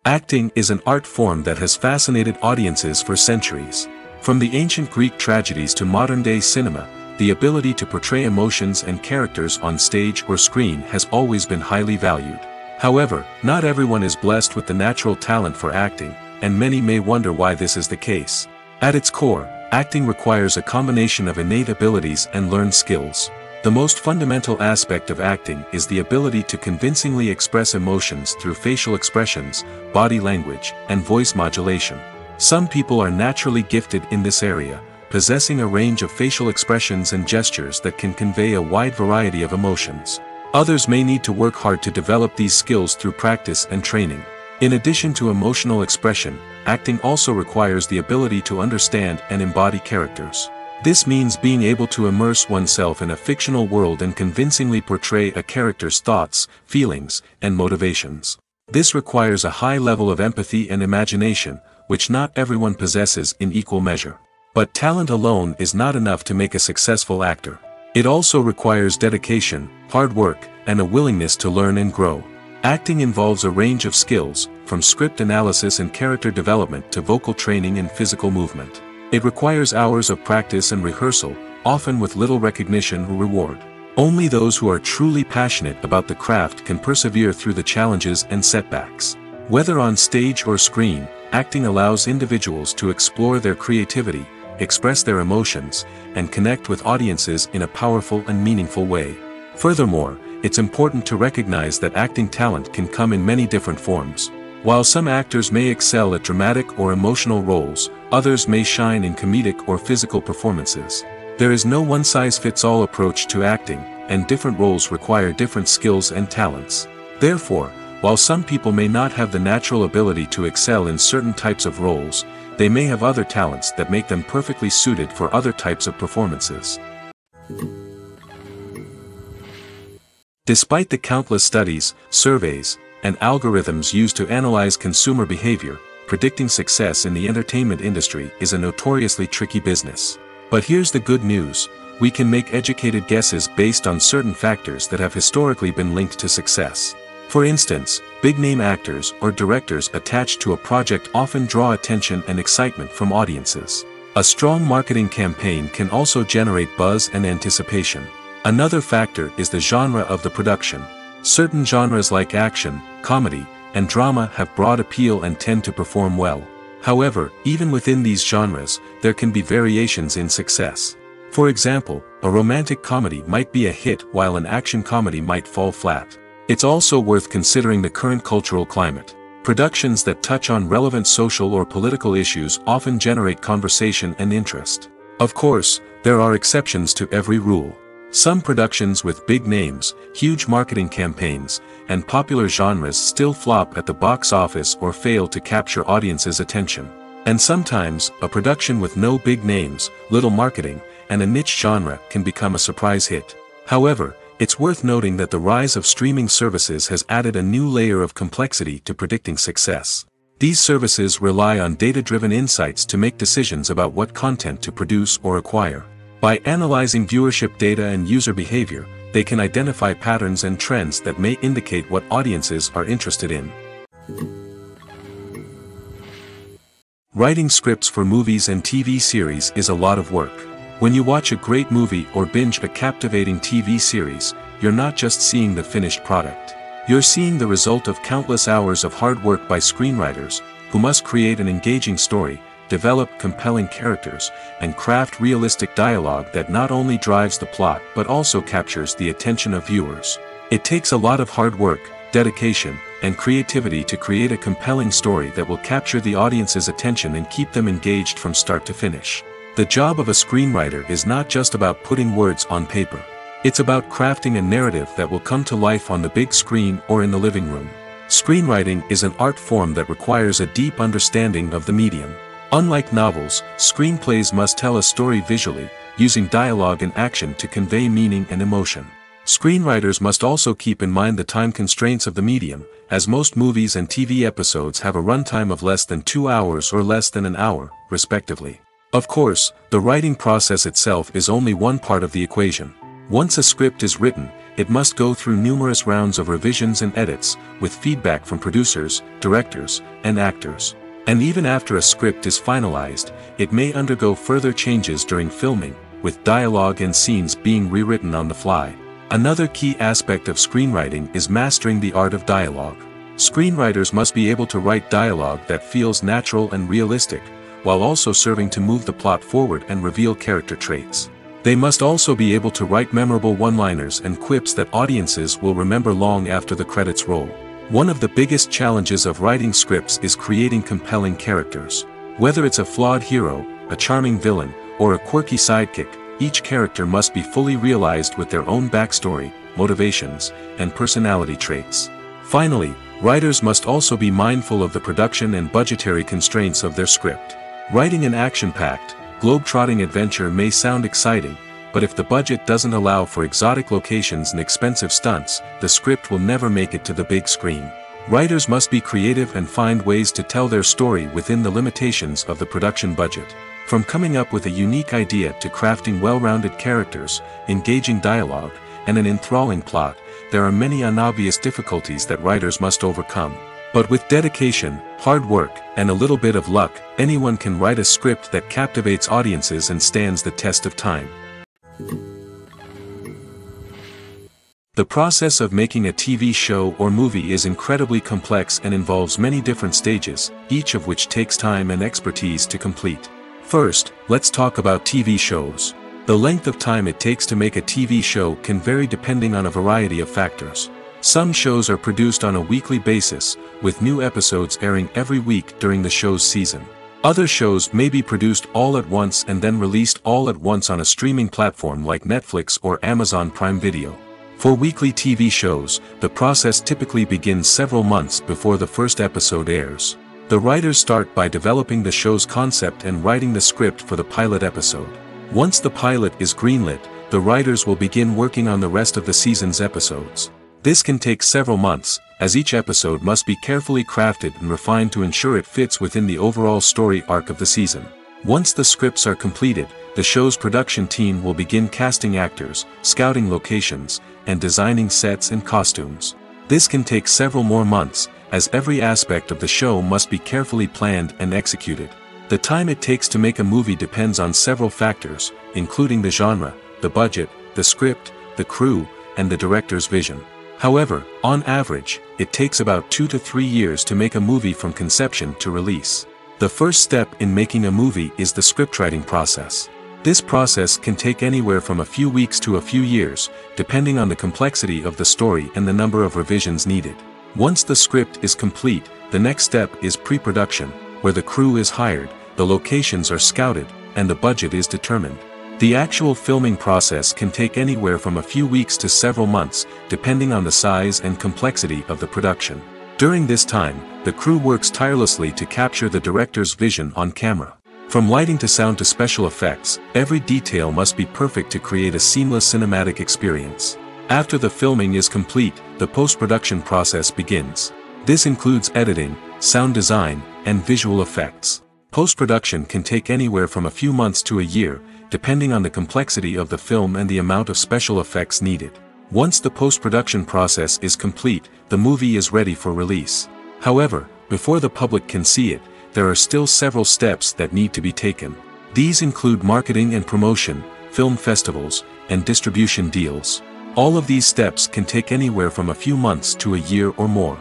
Acting is an art form that has fascinated audiences for centuries. From the ancient Greek tragedies to modern-day cinema, the ability to portray emotions and characters on stage or screen has always been highly valued. However, not everyone is blessed with the natural talent for acting, and many may wonder why this is the case. At its core, acting requires a combination of innate abilities and learned skills. The most fundamental aspect of acting is the ability to convincingly express emotions through facial expressions, body language, and voice modulation. Some people are naturally gifted in this area, possessing a range of facial expressions and gestures that can convey a wide variety of emotions. Others may need to work hard to develop these skills through practice and training. In addition to emotional expression, acting also requires the ability to understand and embody characters. This means being able to immerse oneself in a fictional world and convincingly portray a character's thoughts, feelings, and motivations. This requires a high level of empathy and imagination, which not everyone possesses in equal measure. But talent alone is not enough to make a successful actor. It also requires dedication, hard work, and a willingness to learn and grow. Acting involves a range of skills, from script analysis and character development to vocal training and physical movement. It requires hours of practice and rehearsal, often with little recognition or reward. Only those who are truly passionate about the craft can persevere through the challenges and setbacks. Whether on stage or screen, acting allows individuals to explore their creativity, express their emotions, and connect with audiences in a powerful and meaningful way. Furthermore, it's important to recognize that acting talent can come in many different forms. While some actors may excel at dramatic or emotional roles, others may shine in comedic or physical performances. There is no one-size-fits-all approach to acting, and different roles require different skills and talents. Therefore, while some people may not have the natural ability to excel in certain types of roles, they may have other talents that make them perfectly suited for other types of performances. Despite the countless studies, surveys, and algorithms used to analyze consumer behavior, predicting success in the entertainment industry is a notoriously tricky business. But here's the good news: we can make educated guesses based on certain factors that have historically been linked to success. For instance, big-name actors or directors attached to a project often draw attention and excitement from audiences. A strong marketing campaign can also generate buzz and anticipation. Another factor is the genre of the production. Certain genres like action, comedy, and drama have broad appeal and tend to perform well. However, even within these genres, there can be variations in success. For example, a romantic comedy might be a hit while an action comedy might fall flat. It's also worth considering the current cultural climate. Productions that touch on relevant social or political issues often generate conversation and interest. Of course, there are exceptions to every rule. Some productions with big names, huge marketing campaigns, and popular genres still flop at the box office or fail to capture audiences' attention. And sometimes, a production with no big names, little marketing, and a niche genre can become a surprise hit. However, it's worth noting that the rise of streaming services has added a new layer of complexity to predicting success. These services rely on data-driven insights to make decisions about what content to produce or acquire. By analyzing viewership data and user behavior, they can identify patterns and trends that may indicate what audiences are interested in. Writing scripts for movies and TV series is a lot of work. When you watch a great movie or binge a captivating TV series, you're not just seeing the finished product. You're seeing the result of countless hours of hard work by screenwriters, who must create an engaging story, develop compelling characters, and craft realistic dialogue that not only drives the plot but also captures the attention of viewers. It takes a lot of hard work, dedication, and creativity to create a compelling story that will capture the audience's attention and keep them engaged from start to finish. The job of a screenwriter is not just about putting words on paper. It's about crafting a narrative that will come to life on the big screen or in the living room. Screenwriting is an art form that requires a deep understanding of the medium. Unlike novels, screenplays must tell a story visually, using dialogue and action to convey meaning and emotion. Screenwriters must also keep in mind the time constraints of the medium, as most movies and TV episodes have a runtime of less than 2 hours or less than an hour, respectively. Of course, the writing process itself is only one part of the equation. Once a script is written, it must go through numerous rounds of revisions and edits, with feedback from producers, directors, and actors. And even after a script is finalized, it may undergo further changes during filming, with dialogue and scenes being rewritten on the fly. Another key aspect of screenwriting is mastering the art of dialogue. Screenwriters must be able to write dialogue that feels natural and realistic, while also serving to move the plot forward and reveal character traits. They must also be able to write memorable one-liners and quips that audiences will remember long after the credits roll. One of the biggest challenges of writing scripts is creating compelling characters. Whether it's a flawed hero, a charming villain, or a quirky sidekick, each character must be fully realized with their own backstory, motivations, and personality traits. Finally, writers must also be mindful of the production and budgetary constraints of their script. Writing an action-packed, globe-trotting adventure may sound exciting, but if the budget doesn't allow for exotic locations and expensive stunts, the script will never make it to the big screen. Writers must be creative and find ways to tell their story within the limitations of the production budget. From coming up with a unique idea to crafting well-rounded characters, engaging dialogue, and an enthralling plot, there are many unobvious difficulties that writers must overcome. But with dedication, hard work, and a little bit of luck, anyone can write a script that captivates audiences and stands the test of time. The process of making a TV show or movie is incredibly complex and involves many different stages, each of which takes time and expertise to complete. First, let's talk about TV shows. The length of time it takes to make a TV show can vary depending on a variety of factors. Some shows are produced on a weekly basis, with new episodes airing every week during the show's season. Other shows may be produced all at once and then released all at once on a streaming platform like Netflix or Amazon Prime Video. For weekly TV shows, the process typically begins several months before the first episode airs. The writers start by developing the show's concept and writing the script for the pilot episode. Once the pilot is greenlit, the writers will begin working on the rest of the season's episodes. This can take several months, as each episode must be carefully crafted and refined to ensure it fits within the overall story arc of the season. Once the scripts are completed, the show's production team will begin casting actors, scouting locations, and designing sets and costumes. This can take several more months, as every aspect of the show must be carefully planned and executed. The time it takes to make a movie depends on several factors, including the genre, the budget, the script, the crew, and the director's vision. However, on average, it takes about 2 to 3 years to make a movie from conception to release. The first step in making a movie is the scriptwriting process. This process can take anywhere from a few weeks to a few years, depending on the complexity of the story and the number of revisions needed. Once the script is complete, the next step is pre-production, where the crew is hired, the locations are scouted, and the budget is determined. The actual filming process can take anywhere from a few weeks to several months, depending on the size and complexity of the production. During this time, the crew works tirelessly to capture the director's vision on camera. From lighting to sound to special effects, every detail must be perfect to create a seamless cinematic experience. After the filming is complete, the post-production process begins. This includes editing, sound design, and visual effects. Post-production can take anywhere from a few months to a year, depending on the complexity of the film and the amount of special effects needed. Once the post-production process is complete, the movie is ready for release. However, before the public can see it, there are still several steps that need to be taken. These include marketing and promotion, film festivals, and distribution deals. All of these steps can take anywhere from a few months to a year or more.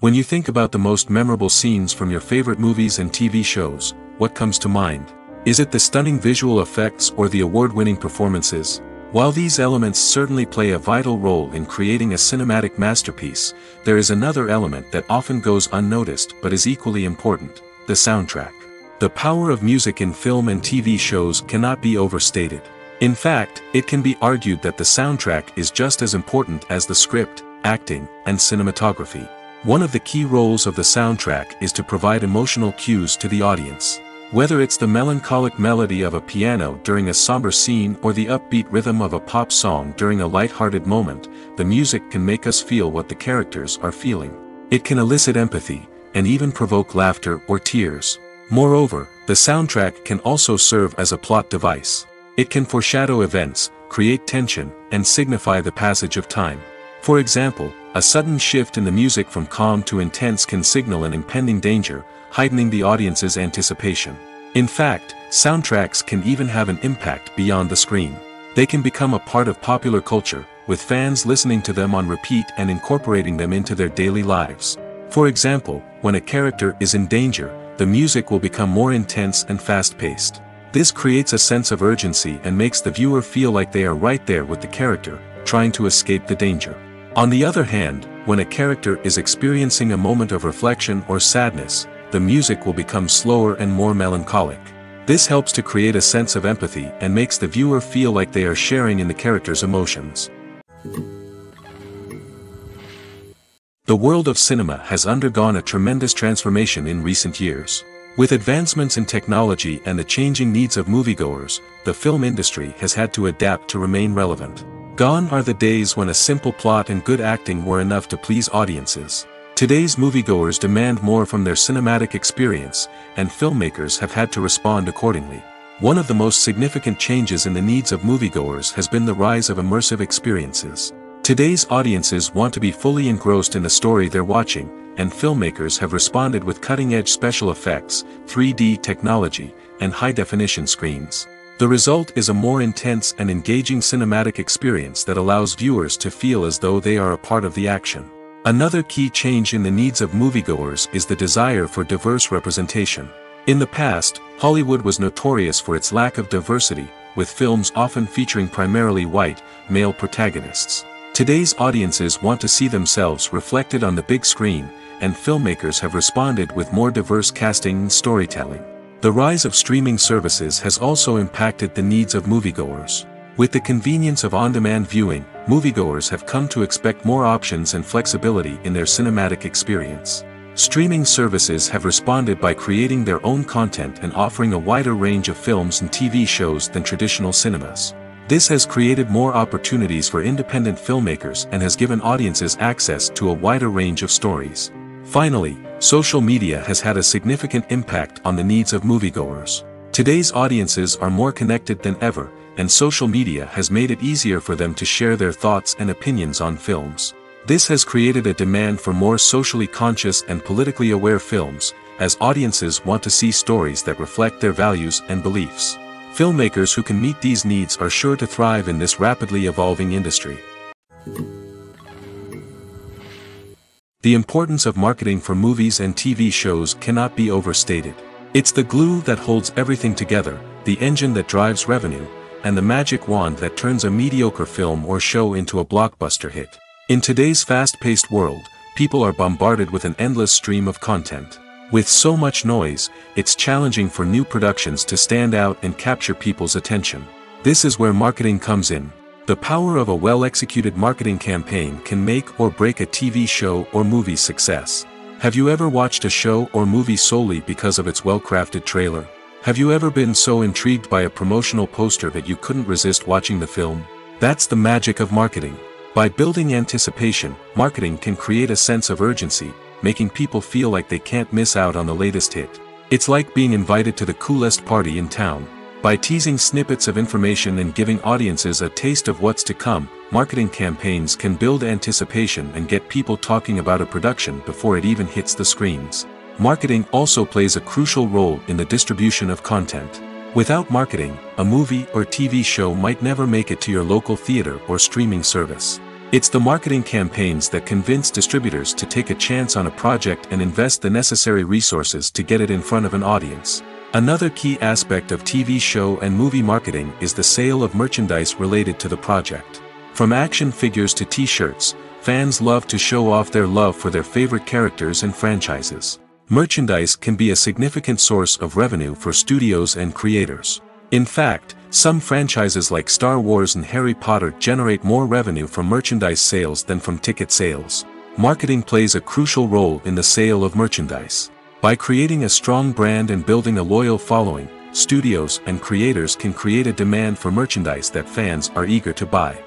When you think about the most memorable scenes from your favorite movies and TV shows, what comes to mind? Is it the stunning visual effects or the award-winning performances? While these elements certainly play a vital role in creating a cinematic masterpiece, there is another element that often goes unnoticed but is equally important: the soundtrack. The power of music in film and TV shows cannot be overstated. In fact, it can be argued that the soundtrack is just as important as the script, acting, and cinematography. One of the key roles of the soundtrack is to provide emotional cues to the audience. Whether it's the melancholic melody of a piano during a somber scene or the upbeat rhythm of a pop song during a light-hearted moment, the music can make us feel what the characters are feeling. It can elicit empathy, and even provoke laughter or tears. Moreover, the soundtrack can also serve as a plot device. It can foreshadow events, create tension, and signify the passage of time. For example, a sudden shift in the music from calm to intense can signal an impending danger, heightening the audience's anticipation. In fact, soundtracks can even have an impact beyond the screen. They can become a part of popular culture, with fans listening to them on repeat and incorporating them into their daily lives. For example, when a character is in danger, the music will become more intense and fast-paced. This creates a sense of urgency and makes the viewer feel like they are right there with the character, trying to escape the danger. On the other hand, when a character is experiencing a moment of reflection or sadness, the music will become slower and more melancholic. This helps to create a sense of empathy and makes the viewer feel like they are sharing in the character's emotions. The world of cinema has undergone a tremendous transformation in recent years. With advancements in technology and the changing needs of moviegoers, the film industry has had to adapt to remain relevant. Gone are the days when a simple plot and good acting were enough to please audiences. Today's moviegoers demand more from their cinematic experience, and filmmakers have had to respond accordingly. One of the most significant changes in the needs of moviegoers has been the rise of immersive experiences. Today's audiences want to be fully engrossed in the story they're watching, and filmmakers have responded with cutting-edge special effects, 3D technology, and high-definition screens. The result is a more intense and engaging cinematic experience that allows viewers to feel as though they are a part of the action. Another key change in the needs of moviegoers is the desire for diverse representation. In the past, Hollywood was notorious for its lack of diversity, with films often featuring primarily white, male protagonists. Today's audiences want to see themselves reflected on the big screen, and filmmakers have responded with more diverse casting and storytelling. The rise of streaming services has also impacted the needs of moviegoers. With the convenience of on-demand viewing, moviegoers have come to expect more options and flexibility in their cinematic experience. Streaming services have responded by creating their own content and offering a wider range of films and TV shows than traditional cinemas. This has created more opportunities for independent filmmakers and has given audiences access to a wider range of stories. Finally, social media has had a significant impact on the needs of moviegoers. Today's audiences are more connected than ever, and social media has made it easier for them to share their thoughts and opinions on films. This has created a demand for more socially conscious and politically aware films, as audiences want to see stories that reflect their values and beliefs. Filmmakers who can meet these needs are sure to thrive in this rapidly evolving industry. The importance of marketing for movies and TV shows cannot be overstated. It's the glue that holds everything together, the engine that drives revenue, and the magic wand that turns a mediocre film or show into a blockbuster hit. In today's fast-paced world, people are bombarded with an endless stream of content. With so much noise, it's challenging for new productions to stand out and capture people's attention. This is where marketing comes in. The power of a well-executed marketing campaign can make or break a TV show or movie's success. Have you ever watched a show or movie solely because of its well-crafted trailer? Have you ever been so intrigued by a promotional poster that you couldn't resist watching the film? That's the magic of marketing. By building anticipation, marketing can create a sense of urgency, making people feel like they can't miss out on the latest hit. It's like being invited to the coolest party in town. By teasing snippets of information and giving audiences a taste of what's to come, marketing campaigns can build anticipation and get people talking about a production before it even hits the screens. Marketing also plays a crucial role in the distribution of content. Without marketing, a movie or TV show might never make it to your local theater or streaming service. It's the marketing campaigns that convince distributors to take a chance on a project and invest the necessary resources to get it in front of an audience. Another key aspect of TV show and movie marketing is the sale of merchandise related to the project. From action figures to t-shirts, fans love to show off their love for their favorite characters and franchises. Merchandise can be a significant source of revenue for studios and creators. In fact, some franchises like Star Wars and Harry Potter generate more revenue from merchandise sales than from ticket sales. Marketing plays a crucial role in the sale of merchandise. By creating a strong brand and building a loyal following, studios and creators can create a demand for merchandise that fans are eager to buy.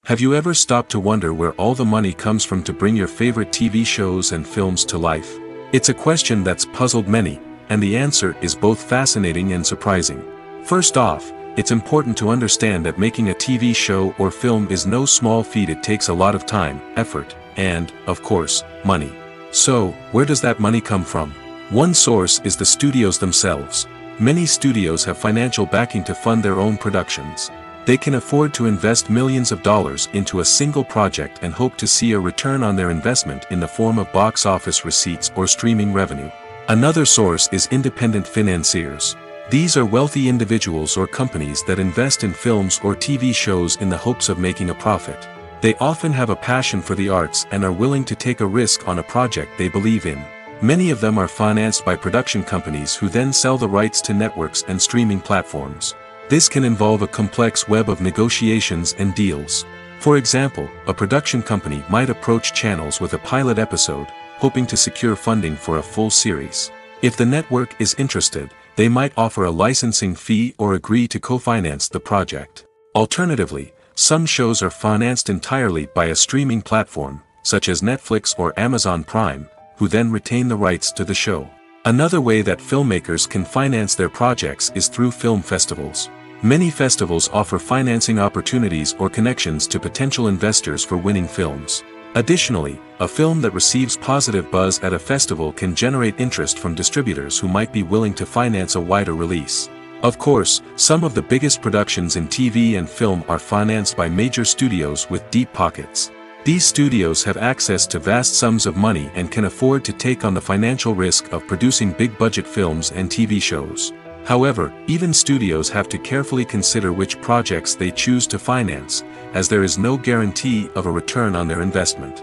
Have you ever stopped to wonder where all the money comes from to bring your favorite TV shows and films to life? It's a question that's puzzled many, and the answer is both fascinating and surprising. First off, it's important to understand that making a TV show or film is no small feat. It takes a lot of time, effort, and, of course, money. So, where does that money come from? One source is the studios themselves. Many studios have financial backing to fund their own productions. They can afford to invest millions of dollars into a single project and hope to see a return on their investment in the form of box office receipts or streaming revenue. Another source is independent financiers. These are wealthy individuals or companies that invest in films or TV shows in the hopes of making a profit. They often have a passion for the arts and are willing to take a risk on a project they believe in. Many of them are financed by production companies who then sell the rights to networks and streaming platforms. This can involve a complex web of negotiations and deals. For example, a production company might approach channels with a pilot episode, hoping to secure funding for a full series. If the network is interested, they might offer a licensing fee or agree to co-finance the project. Alternatively, some shows are financed entirely by a streaming platform, such as Netflix or Amazon Prime, who then retain the rights to the show. Another way that filmmakers can finance their projects is through film festivals. Many festivals offer financing opportunities or connections to potential investors for winning films. Additionally, a film that receives positive buzz at a festival can generate interest from distributors who might be willing to finance a wider release. Of course, some of the biggest productions in TV and film are financed by major studios with deep pockets. These studios have access to vast sums of money and can afford to take on the financial risk of producing big-budget films and TV shows. However, even studios have to carefully consider which projects they choose to finance, as there is no guarantee of a return on their investment.